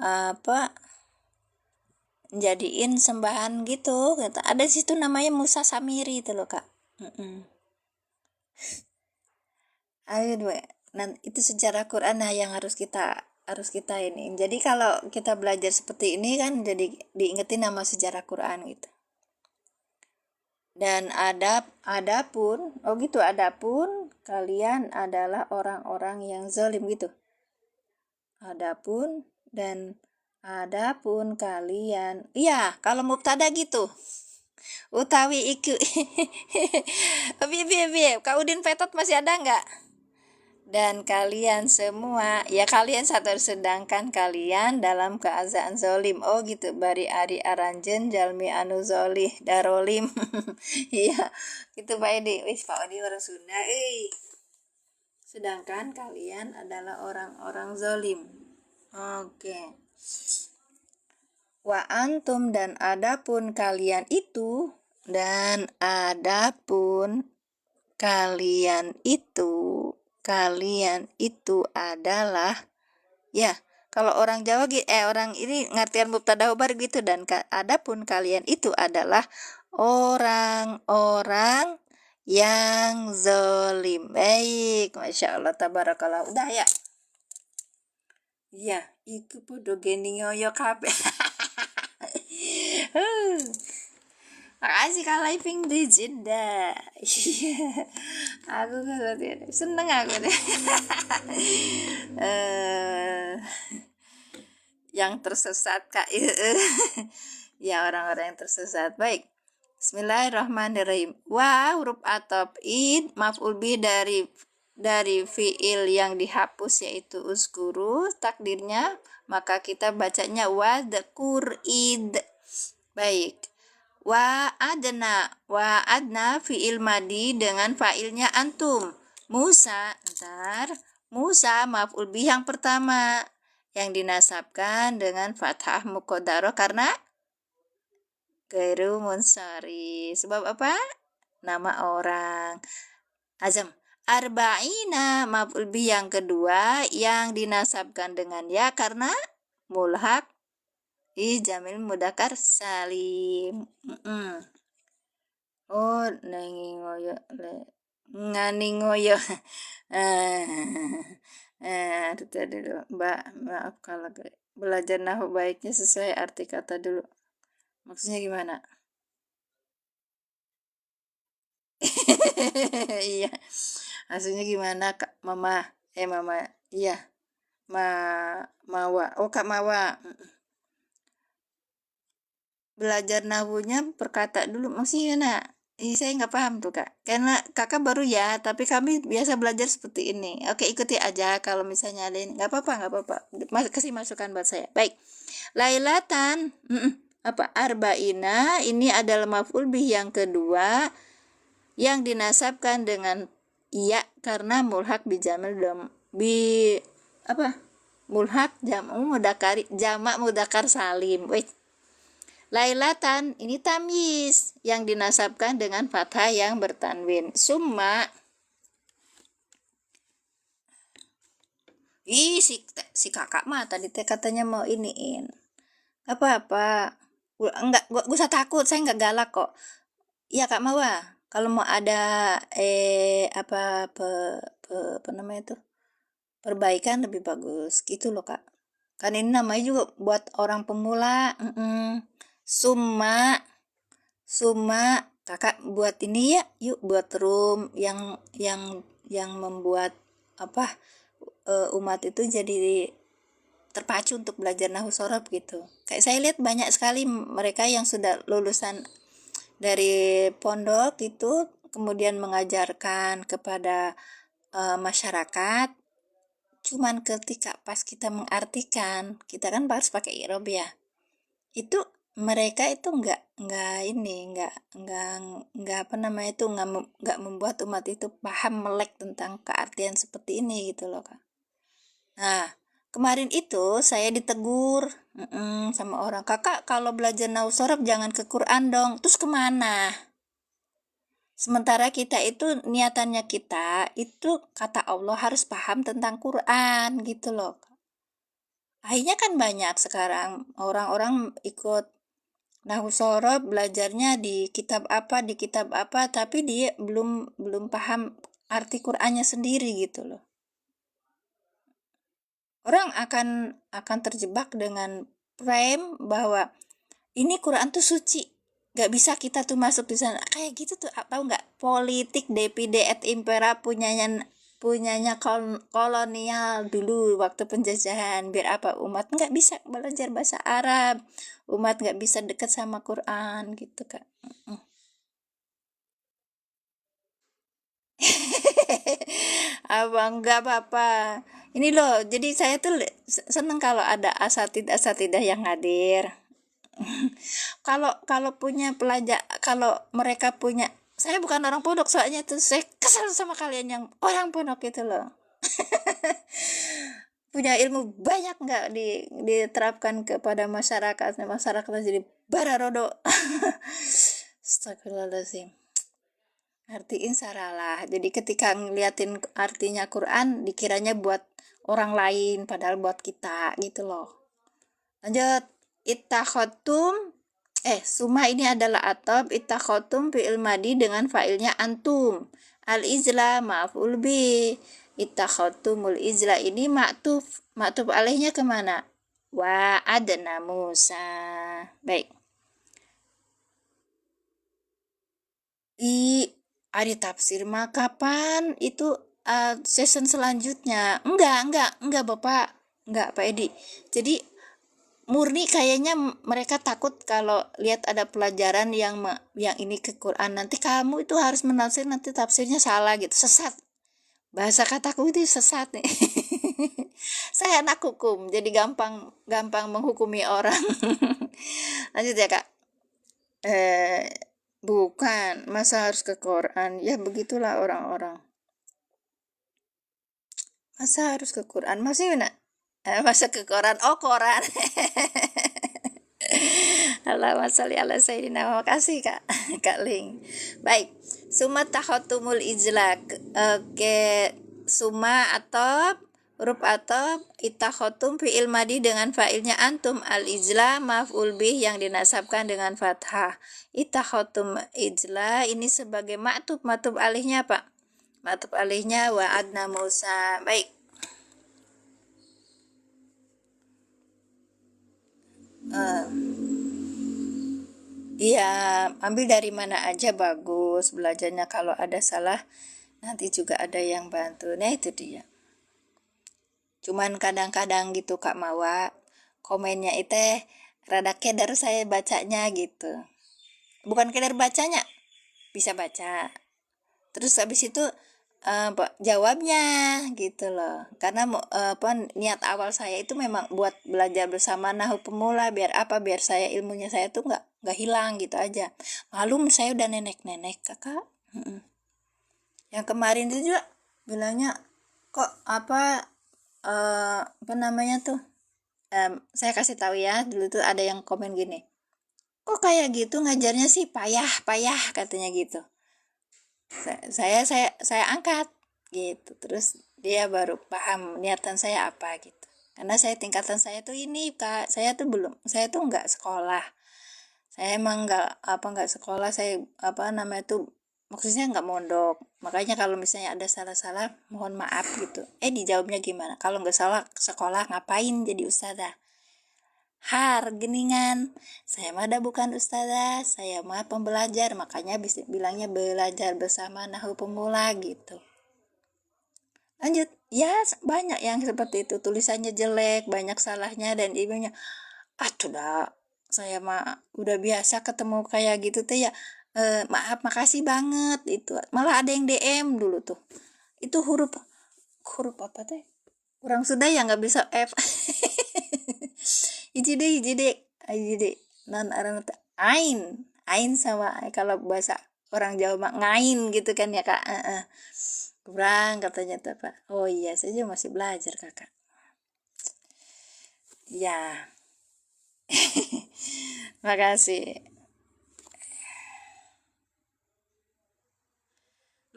apa jadiin sembahan gitu. Ada di situ namanya Musa Samiri itu loh Kak. Ayo itu sejarah Quran yang harus kita ini. Jadi kalau kita belajar seperti ini kan jadi diingetin nama sejarah Quran gitu. Dan adapun kalian adalah orang-orang yang zalim gitu. Adapun kalian, iya kalau mubtada gitu. Utawi iku. Biar Kak Udin Petot masih ada nggak? Dan kalian semua, ya kalian satu sedangkan kalian dalam keadaan zolim. Oh gitu, bari ari aranjen jalmi anu zolih darolim. Iya, gitu Pak Edi. Wis Pak Edi orang Sunda. Sedangkan kalian adalah orang-orang zolim. Oke. Wa antum dan adapun kalian itu adalah ya, kalau orang Jawa orang ini ngartian mubtada khobar gitu. Dan adapun kalian itu adalah orang-orang yang zalim. Baik, Masya Allah, tabarakallah. Udah ya. Iya, itu podo geni ngoyo kabeh. Makasih Kak Living di Jeddah. Aku seneng aku deh. Yang tersesat Kak. Ya, orang-orang yang tersesat. Baik. Bismillahirrahmanirrahim. Wa huruf atop id maf'ul bi dari fiil yang dihapus yaitu uskuru takdirnya, maka kita bacanya wadkur id. Baik. Wa adna fiil madi dengan failnya antum. Musa maf'ul bih yang pertama yang dinasabkan dengan fathah muqaddarah karena Ghairu munsharif. Sebab apa? Nama orang. Azam. Arba'ina maf'ul bih yang kedua yang dinasabkan dengan ya karena mulhaq jamil mudzakkar salim. Oh, nengi ngoyo ngani ngoyo. Itu tadi dulu. Mbak, maaf kalau belajar nahwu baiknya sesuai arti kata dulu. Maksudnya gimana? Iya. Maksudnya gimana, Kak? Mama. Iya. Ma Mawa. Oh, Kak Mawa. Belajar nahwunya perkata dulu. Maksudnya gimana? Saya nggak paham tuh, Kak. Karena kakak baru ya, tapi kami biasa belajar seperti ini. Oke, ikuti aja kalau misalnya ada ini. Nggak apa-apa. Kasih masukan buat saya. Baik. Lailatan. Apa? Arba'ina. Ini adalah maf'ul bih yang kedua yang dinasabkan dengan iya karena mulhak bijamil mulhak jamak mudakar salim. Wait. Lailatan ini tamyiz yang dinasabkan dengan fathah yang bertanwin. Summa si kakak mah tadi katanya mau iniin. Apa-apa. Enggak, gak usah takut, saya enggak galak kok. Iya Kak Mawa, kalau mau ada apa namanya itu? Perbaikan lebih bagus gitu loh Kak. Kan ini namanya juga buat orang pemula. Summa kakak buat ini ya, yuk buat room yang membuat umat itu jadi terpacu untuk belajar nahwu shorof gitu. Kayak saya lihat banyak sekali mereka yang sudah lulusan dari pondok itu kemudian mengajarkan kepada masyarakat. Cuman ketika pas kita mengartikan, kita kan harus pakai i'rab ya. Itu mereka itu nggak apa namanya itu nggak membuat umat itu paham melek tentang keartian seperti ini gitu loh Kak. Nah, kemarin itu saya ditegur sama orang, kakak kalau belajar nahwu shorof jangan ke Quran dong, terus kemana? Sementara kita itu niatannya kita itu kata Allah harus paham tentang Quran gitu loh. Akhirnya kan banyak sekarang orang-orang ikut nahwu shorof belajarnya di kitab apa tapi dia belum paham arti Qur'annya sendiri gitu loh. Orang akan terjebak dengan frame bahwa ini Quran tuh suci, nggak bisa kita tuh masuk di sana kayak gitu tuh. Tahu nggak, politik DPD et impera punyanya kolonial dulu waktu penjajahan, biar apa umat nggak bisa belajar bahasa Arab, umat nggak bisa dekat sama Quran gitu Kak. Abang nggak apa-apa ini loh, jadi saya tuh seneng kalau ada asatidah yang hadir. kalau kalau punya pelajar, kalau mereka punya, saya bukan orang pondok soalnya tuh saya kesal sama kalian yang orang pondok itu loh. Punya ilmu banyak nggak diterapkan kepada masyarakat jadi bararodo. Astagfirullahaladzim. Artiin saralah. Jadi ketika ngeliatin artinya Quran dikiranya buat orang lain padahal buat kita gitu loh. Lanjut. Ittakhotum summa ini adalah atop ittakhotum fi'il madi dengan fa'ilnya antum. Al-ijla ma'ful bi. Ittakhotumul ijla ini maktuf alaihnya kemana? Wa adna Musa. Baik. Ada tafsir mah kapan itu season selanjutnya? Enggak Bapak. Enggak Pak Edi. Jadi murni kayaknya mereka takut kalau lihat ada pelajaran yang ini ke Quran, nanti kamu itu harus menafsir, nanti tafsirnya salah gitu, sesat. Bahasa kataku itu sesat nih. Saya anak hukum, jadi gampang menghukumi orang. Lanjut ya Kak. Bukan, masa harus ke Quran? Ya begitulah orang-orang. Masa harus ke Quran? Masih mana? Masa ke Quran? Oh Quran. Allahumma sholli ala sayyidina. Makasih Kak, Kak Ling. Baik, summa takhatumul ijlak. Oke, summa atau huruf atop itakhotum fi'il madi dengan fa'ilnya antum, al ijla maf'ul bih yang dinasabkan dengan fathah. Itakhotum ijla ini sebagai maktub alihnya Pak. Maktub alihnya wa'adna Musa. Baik. Iya, ambil dari mana aja bagus belajarnya. Kalau ada salah nanti juga ada yang bantu. Nah itu dia. Cuman kadang-kadang gitu Kak Mawa, komennya itu rada keder saya bacanya gitu. Bukan keder bacanya, bisa baca. Terus habis itu jawabnya gitu loh. Karena niat awal saya itu memang buat belajar bersama nahu pemula, biar apa? Biar saya ilmunya saya tuh nggak hilang gitu aja. Malum saya udah nenek-nenek Kakak. Yang kemarin itu juga bilangnya kok apa namanya tuh, saya kasih tahu ya, dulu tuh ada yang komen gini, kok kayak gitu ngajarnya sih payah katanya gitu. Saya angkat gitu, terus dia baru paham niatan saya apa gitu. Karena tingkatan saya tuh ini Kak, saya tuh nggak sekolah, saya emang nggak sekolah, saya maksudnya nggak mondok. Makanya kalau misalnya ada salah-salah mohon maaf gitu. Dijawabnya gimana? Kalau nggak salah sekolah ngapain jadi ustazah? Geningan, saya mah bukan ustazah, saya mah pembelajar, makanya bisa bilangnya belajar bersama nahu pemula gitu. Lanjut, ya banyak yang seperti itu, tulisannya jelek, banyak salahnya, dan ibunya dah saya mah udah biasa ketemu kayak gitu tuh ya. Maaf, makasih banget itu. Malah ada yang DM dulu tuh. Itu huruf apa teh? Kurang sudah ya nggak bisa F. hiji deh. Non aran ain sama kalau bahasa orang Jawa mah ngain gitu kan ya Kak. Kurang katanya tuh Pak. Oh iya, saya juga masih belajar Kakak. Ya. Makasih.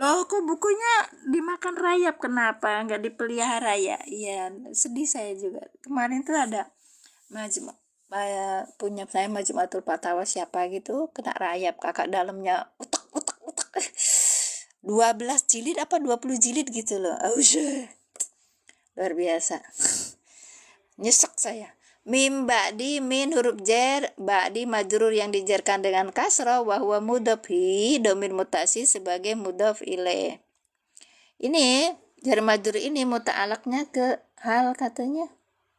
Loh, kok bukunya dimakan rayap? Kenapa nggak dipelihara ya? Iya, sedih saya juga. Kemarin tuh ada punya saya Majmu'atul Fatawa siapa gitu kena rayap Kakak, dalamnya utak 12 jilid apa 20 jilid gitu loh. Luar biasa. Nyesek saya. Mim ba'di min huruf jer, ba'di majrur yang dijerkan dengan kasrah, wa huwa mudhaf hi, domir mutasi sebagai mudhaf ilaih. Ini jar majrur ini muta'alaknya ke hal katanya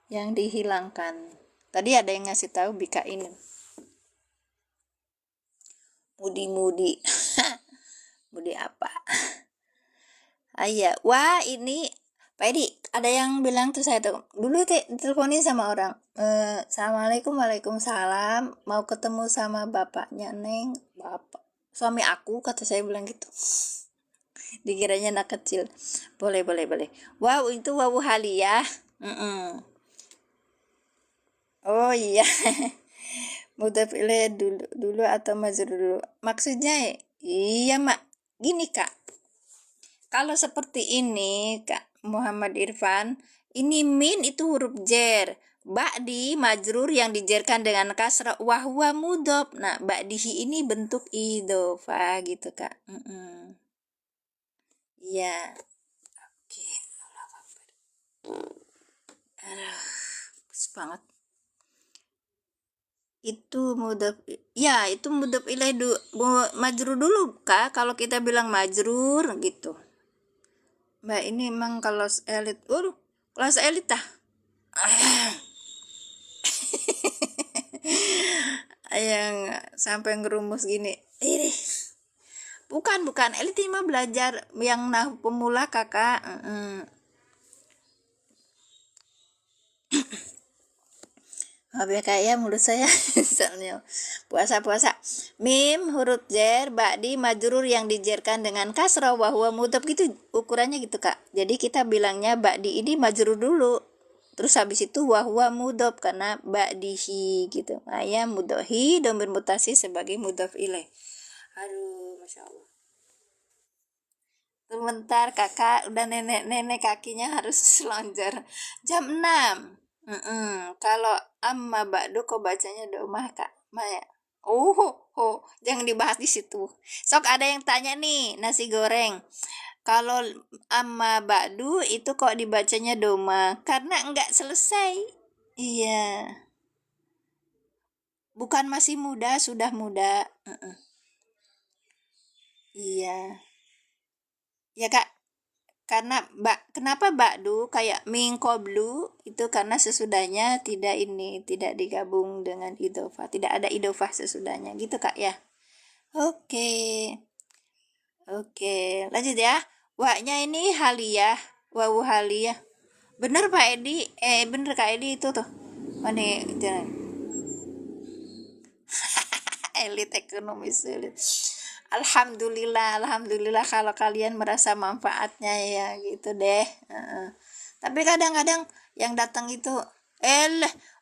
yang dihilangkan. Tadi ada yang ngasih tahu bika ini. Mudi mudi apa? Iya, wah ini Pak Edi, ada yang bilang tuh saya tuh dulu teleponin sama orang, assalamualaikum, waalaikumsalam, mau ketemu sama bapaknya Neng, bapak suami aku, kata saya bilang gitu. Dikiranya anak kecil. Boleh. Wow, itu wawu haliyah. Oh iya. Mudhaf ilaih dulu atau majrur dulu. Maksudnya iya mak, gini Kak. Kalau seperti ini Kak Muhammad Irfan, ini min itu huruf jer, ba'di majrur yang dijerkan dengan kasrah, wahwa mudhaf. Nah, ba'dihi ini bentuk idhofah gitu Kak. Iya. Oke. Bagus banget. Itu mudhaf, ya itu mudhaf ilaih majrur dulu Kak, kalau kita bilang majrur gitu. Mbak ini emang kelas elit. Kelas elit yang sampai ngerumus gini. Bukan elit ini mah belajar yang nahu pemula Kakak. Kayak mulut saya misalnya puasa mim huruf jer ba'di majrur yang dijerkan dengan kasrah wa huwa mudhaf gitu, ukurannya gitu Kak. Jadi kita bilangnya ba'di ini majrur dulu, Terus habis itu wahwa mudhof karena ba'dihi gitu. Nah, ya mudhohi dan bermutasi sebagai mudhof ilaih. Aduh, masya Allah. Sebentar kakak, udah nenek-nenek kakinya harus selonjor. Jam 6. Kalau amma ba'du kok bacanya domah kak Maya. Oh, jangan dibahas di situ. Sok ada yang tanya nih, nasi goreng. Kalau amma ba'du itu kok dibacanya doma? Karena enggak selesai. Iya, bukan masih muda, sudah muda. Iya, ya kak. Karena kenapa ba'du kayak min qablu itu karena sesudahnya tidak digabung dengan idhofah, tidak ada idhofah sesudahnya gitu kak ya. Oke. Oke, lanjut ya. Waknya ini haliyah, wawu haliyah. Bener Pak Edi, bener Kak Edi itu tuh. Mana jangan elit ekonomi sulit. Alhamdulillah kalau kalian merasa manfaatnya ya gitu deh. Tapi kadang-kadang yang datang itu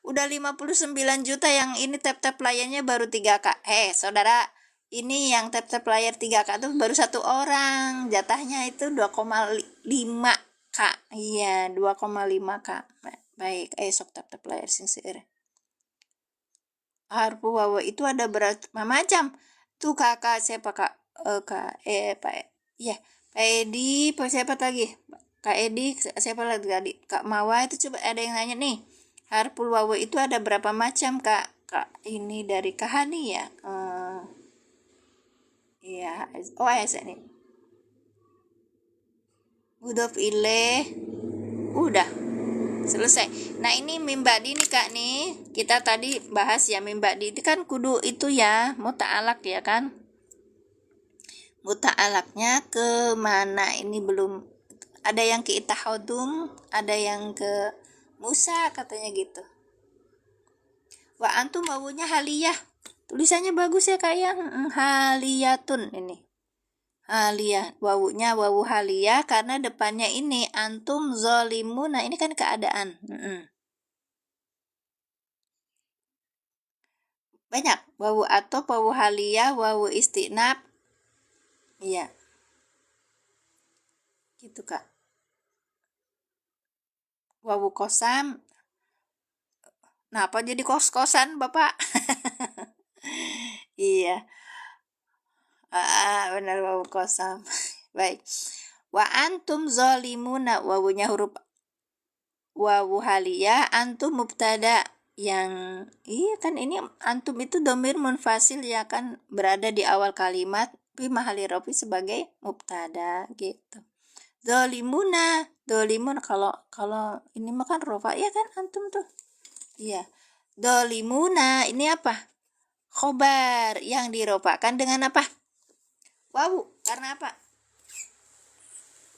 udah 59 juta yang ini tap-tap layarnya baru 3K. Saudara, ini yang tap-tap layar 3K tuh baru satu orang. Jatahnya itu 2,5K. Iya, 2,5K. Baik, sok tap-tap layar sing seueur. Harfu wawa itu ada berapa macam? Tuh kakak siapa kak? Pak ya Pak Edi, siapa lagi? Kak Edi, siapa lagi tadi? Kak Mawa itu coba ada yang nanya nih. Harful wawa itu ada berapa macam kak? Kak ini dari Kahani ya? Iya, ini. Mudhof ilaih. Udah selesai. Nah ini mimbadi nih kak nih, kita tadi bahas ya mimbadi itu kan kudu itu ya muta'alak ya kan, muta'alaknya ke mana ini belum ada yang ke itahodum, ada yang ke Musa katanya gitu. Wa antum wawunya haliyah, tulisannya bagus ya kak ya, haliyatun ini haliyah, wawunya wawu haliyah karena depannya ini antum zolimun. Nah ini kan keadaan. Banyak wawu atau wawu haliyah, wawu istinab. Iya, gitu kak. Wawu kosam. Nah, apa jadi kos-kosan bapak? Iya, benar wawu kosam. Baik. Wa antum zolimuna, wawunya huruf wawu haliyah, antum mubtada yang iya kan ini antum itu domir munfasil ya kan berada di awal kalimat fi mahali rofi sebagai mubtada gitu. Dolimun kalau ini makan rofa ya kan antum tuh. Iya. Dolimuna ini apa? Khobar yang dirofakan dengan apa? Wawu. Karena apa?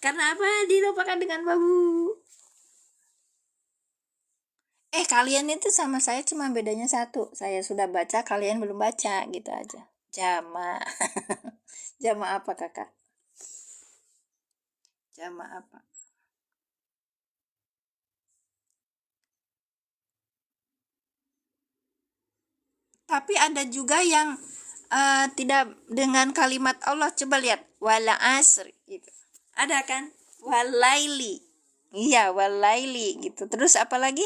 Karena apa dirofakan dengan wawu? Kalian itu sama saya cuma bedanya satu. Saya sudah baca, kalian belum baca gitu aja. Jama. Jama apa kakak? Jama apa? Tapi ada juga yang tidak dengan kalimat Allah. Coba lihat. Wala asri gitu. Ada kan? Walaili. Iya, walaili gitu. Terus apa lagi?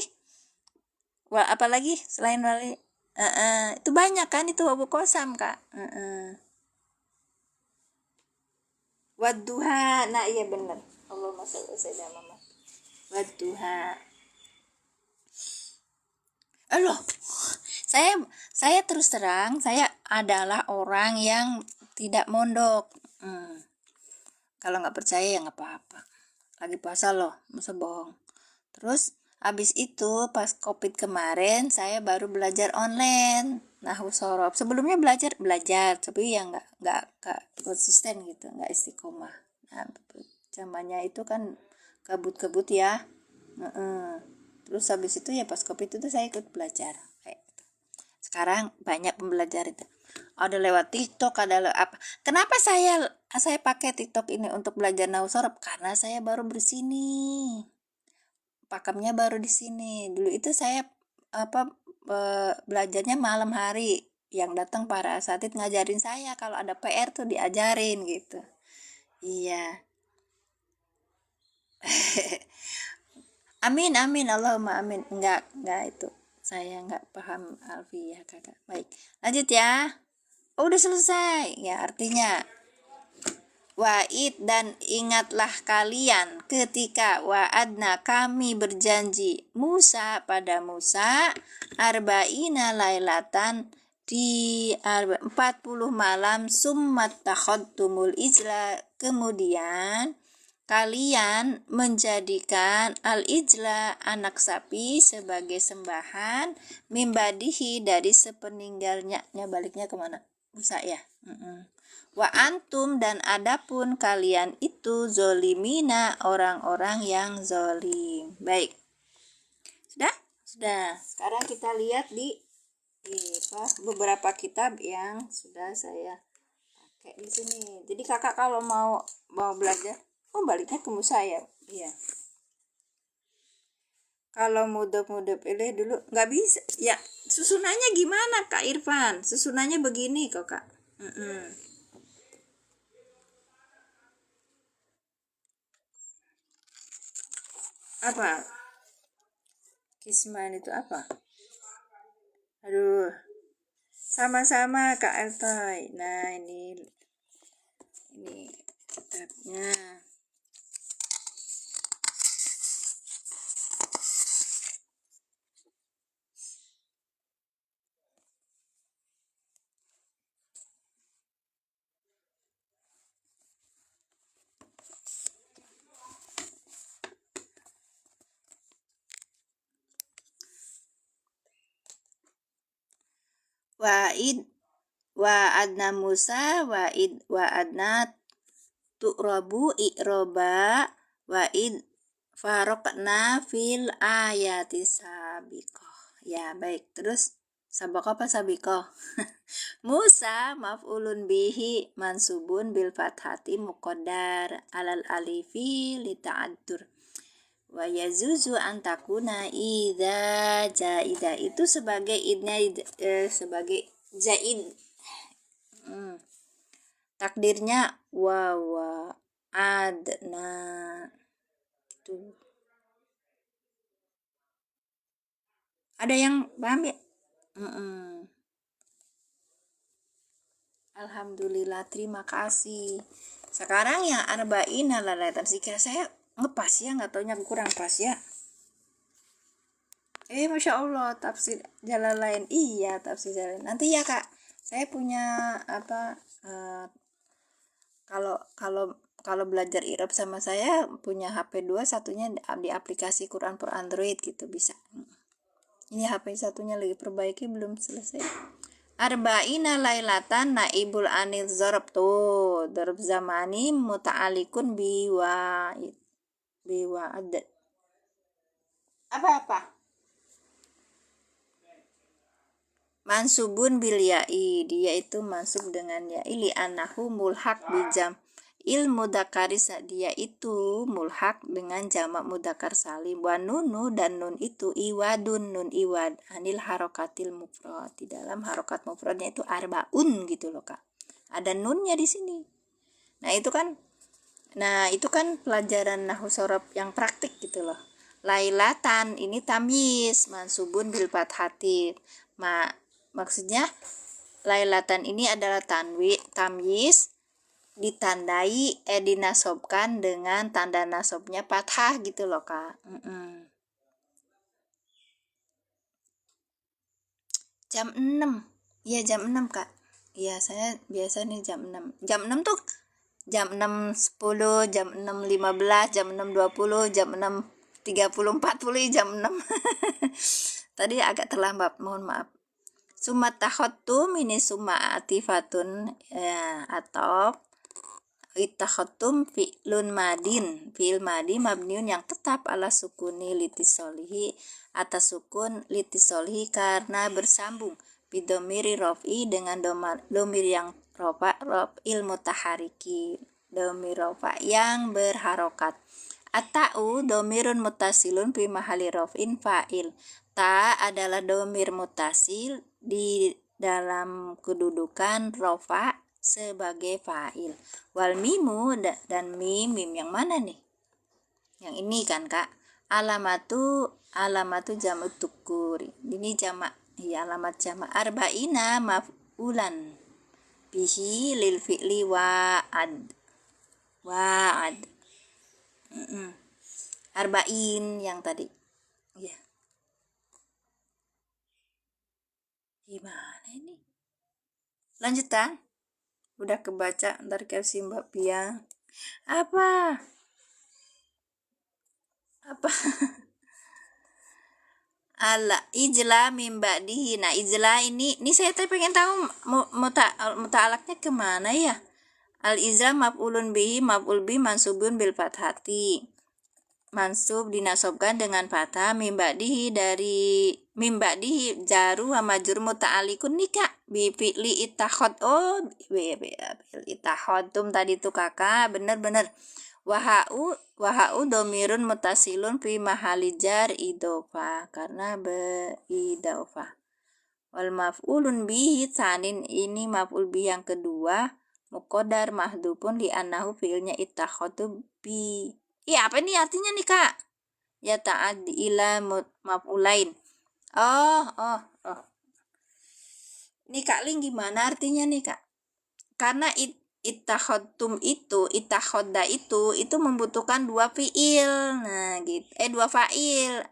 Apa lagi selain wali? Itu banyak kan itu wawu kosam kak. Wadduha. Nah iya benar. Allahumma sholli ala sayyidina Muhammad. Wadduha. Loh, saya terus terang saya adalah orang yang tidak mondok. Kalau nggak percaya ya nggak apa-apa. Lagi puasa loh, masa bohong. Terus habis itu pas COVID kemarin saya baru belajar online nahwu sorof. Sebelumnya belajar tapi ya nggak konsisten gitu, nggak istiqomah. Nah, zamannya itu kan kabut-kabut ya. Terus habis itu ya pas COVID itu saya ikut belajar kayak gitu. Sekarang banyak pembelajar itu. Ada lewat TikTok, ada apa. Kenapa saya pakai TikTok ini untuk belajar nahwu sorof? Karena saya baru bersini. pakemnya baru di sini. Dulu itu saya belajarnya malam hari, yang datang para asatid ngajarin saya kalau ada PR tuh diajarin gitu. Iya. Amin amin Allahumma amin. Enggak itu. Saya enggak paham alfiyah kakak. Baik, lanjut ya. Oh, udah selesai. Ya, artinya wa'id dan ingatlah kalian ketika wa'adna kami berjanji Musa pada Musa arba'ina lailatan di 40 malam summat takhadtumul ijla, kemudian kalian menjadikan al-ijla anak sapi sebagai sembahan mimbadihi dari sepeninggalnya. Baliknya kemana? Musa ya. Wa antum dan adapun kalian itu zolimina, orang-orang yang zolim. Baik, sudah. Sekarang kita lihat di beberapa kitab yang sudah saya pakai di sini. Jadi kakak kalau mau belajar, baliknya ke Musa ya. Iya. Kalau mudop ini dulu nggak bisa. Ya, susunannya gimana Kak Irfan? Susunannya begini kok Kak. Apa? Kisman itu apa? Aduh, sama-sama Kak Eltoy. Nah, ini kitabnya. Wa'adna Musa wa'adna tu'rabu i'roba wa'id farokna fil ayati sabiqoh. Ya, baik. Terus sabakoh apa sabikoh? Musa maf'ulun bihi mansubun bil fathati muqaddar alal alifi li ta'addur. Wa yazuzu antakuna idza jaida, itu sebagai idnya sebagai zaid. Takdirnya wa adna tuh. Ada yang paham ya? Alhamdulillah, terima kasih. Sekarang yang arba'in lalatan, sikira saya ngepas ya, nggak taunya kurang pas ya. Masya Allah, tafsir Jalalain. Iya, tafsir Jalalain. Nanti ya kak, saya punya kalau belajar Irab sama saya punya HP 2, satunya di aplikasi Quran per Android gitu, bisa. Ini HP satunya lagi perbaiki, belum selesai. Arba'ina lailatan naibul anil zorob tuh, dorob zamani muta'alikun biwa ada apa mansubun bil ya'i, dia itu mansub dengan ya'i li anahu mulhaq bijam mudakari, dia itu mulhaq dengan jamak mudakar salim. Wa nunu, dan nun itu iwadun, nun iwad anil harokatil mufrad, di dalam harokat mufradnya itu arbaun gitu loh kak, ada nunnya di sini. Nah itu kan pelajaran nahwu sorob yang praktik gitu loh. Lailatan ini tamyiz mansubun bil fathati, maksudnya lailatan ini adalah tamyiz ditandai dinasobkan dengan tanda nasobnya fathah gitu loh kak. Jam 6. Iya jam 6 kak. Iya saya biasa nih jam 6. Jam 6 tuh jam 6.10, jam 6.15, jam 6.20, jam 6.30, 40, jam 6. Tadi agak terlambat, mohon maaf. Summa takhottum ini summa atifatun ya, atau itakhotum fi'lun madin, fi'il madi mabniun yang tetap ala sukuni litisolihi, atas sukun litisolihi karena bersambung bidomiri rofi dengan domir yang rofa, rof'il mutahariki, domir rofa yang berharokat. At-ta'u domirun mutasilun fi mahali rofin fa'il. Ta adalah domir mutasil di dalam kedudukan rofa sebagai fa'il. Wal mimu dan mim yang mana nih? Yang ini kan kak. Alamatu jamak tukuri. Ini jamak, ya alamat jamak. Arba'ina maf'ulan bihi lil fi'li wa'ad. Arba'in yang tadi. Ya. Gimana ini? Lanjutan. Udah kebaca, ntar kasih Mbak Pia. Apa? Ala ijla min ba'dihi. Nah, ijla ini saya pengen tahu muta'alaknya kemana ya? Al ijla maf'ulun bihi, maf'ul bi mansubun bil fathati. Mansub dinasobkan dengan fathah, min ba'dihi dari min ba'dihi jaru wa majrur muta'alliqun nikah bi fi'li ittakhad. Oh, ittakhadtum tadi tuh kakak, bener. Wahau domirun mutasilun fi mahali jar idofa karena idofa. Wal maf'ulun bihi tsanin ini maf'ul bihi yang kedua muqaddar mahdhufun li annahu fi'ilnya ittakhadu bi. Iya, apa ini artinya nih kak? Ya ta'addi ila maf'ulain. Oh. Ini kak Ling gimana artinya nih kak? Karena ittakhadtum ittakhodda itu membutuhkan dua fiil. Nah, gitu. Dua fa'il.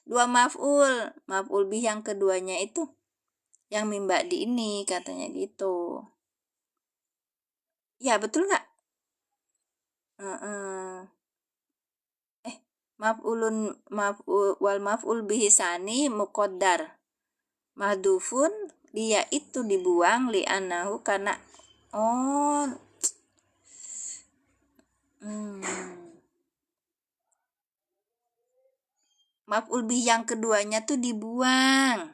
Dua maf'ul. Maf'ul bih yang keduanya itu yang mimba di ini katanya gitu. Ya, betul nggak? Wal maf'ul bihi sani muqaddar. Mahdufun dia itu dibuang li anahu karena maf'ul bih yang keduanya tuh dibuang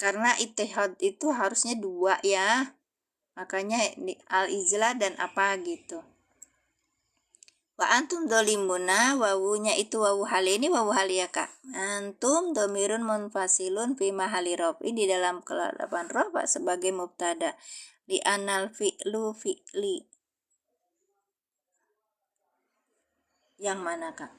karena ittihad itu harusnya dua ya, makanya al-ijla dan apa gitu. Wa antum dolimuna, wawunya itu wawu hal ini wawu hal ya kak. Antum domirun munfasilun fi mahali rofi di dalam keladapan rofa sebagai mubtada di anal fi'lu fi'li. Yang mana kak?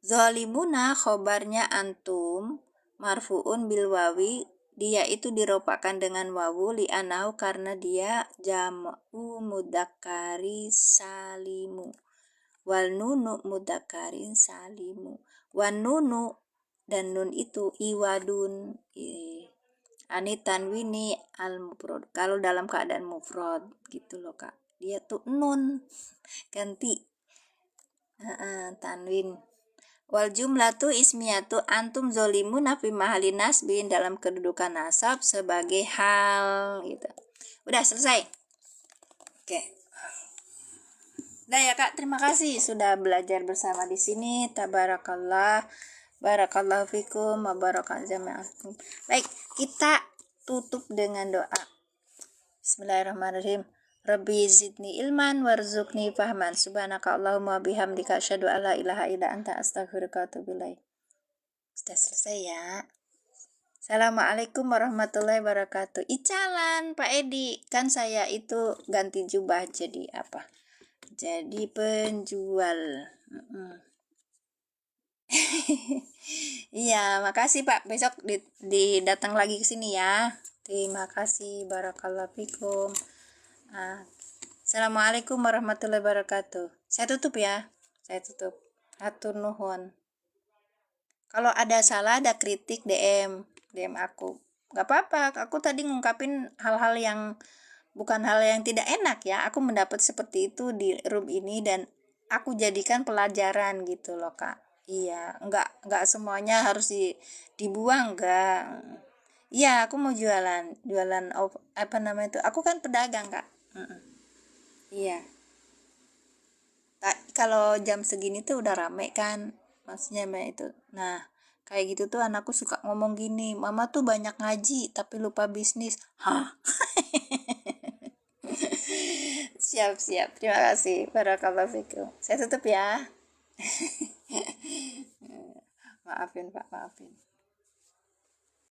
Zolimuna khobarnya antum marfu'un bil wawi, dia itu diropakan dengan wawu li anahu karena dia jam'u mudzakkari salimu. Wal nunu mudakarin salimu. Wan nunu dan nun itu iwadun ani tanwini al mufrad. Kalau dalam keadaan mufrad gitu loh kak, dia tuh nun ganti tanwin. Wal jumlatu ismiyatu antum zolimuna fi mahali nasbin dalam kedudukan nasab sebagai hal gitu. Udah selesai. Oke. Nah ya kak, terima kasih sudah belajar bersama di sini. Tabarakallah, barakallahu fikum, wa barakallahu jami'akum. Baik, kita tutup dengan doa. Bismillahirrahmanirrahim. Rabbi zidni ilman warzuqni fahman. Subhanaka Allahumma bihamdika asyhadu an la ilaha illa anta astaghfiruka wa atubu ilaik. Sudah selesai ya. Assalamualaikum warahmatullahi wabarakatuh. Icalan Pak Edi, kan saya itu ganti jubah jadi apa? Jadi penjual. Iya, makasih Pak. Besok datang lagi ke sini ya. Terima kasih. Barakallahu fikum. Assalamualaikum warahmatullahi wabarakatuh. Saya tutup ya. Hatur nuhun. Kalau ada salah, ada kritik DM aku. Gak apa-apa. Aku tadi ngungkapin hal-hal yang bukan hal yang tidak enak ya. Aku mendapat seperti itu di room ini dan aku jadikan pelajaran gitu loh kak. Iya, enggak semuanya harus dibuang enggak. Iya, aku mau jualan apa namanya itu. Aku kan pedagang kak. Iya. Kalau jam segini tuh udah rame kan, maksudnya itu. Nah, kayak gitu tuh anakku suka ngomong gini, mama tuh banyak ngaji tapi lupa bisnis. Hah? Siap. Terima kasih. Barakallahu fikum. Saya tutup ya. Maafin Pak, maafin.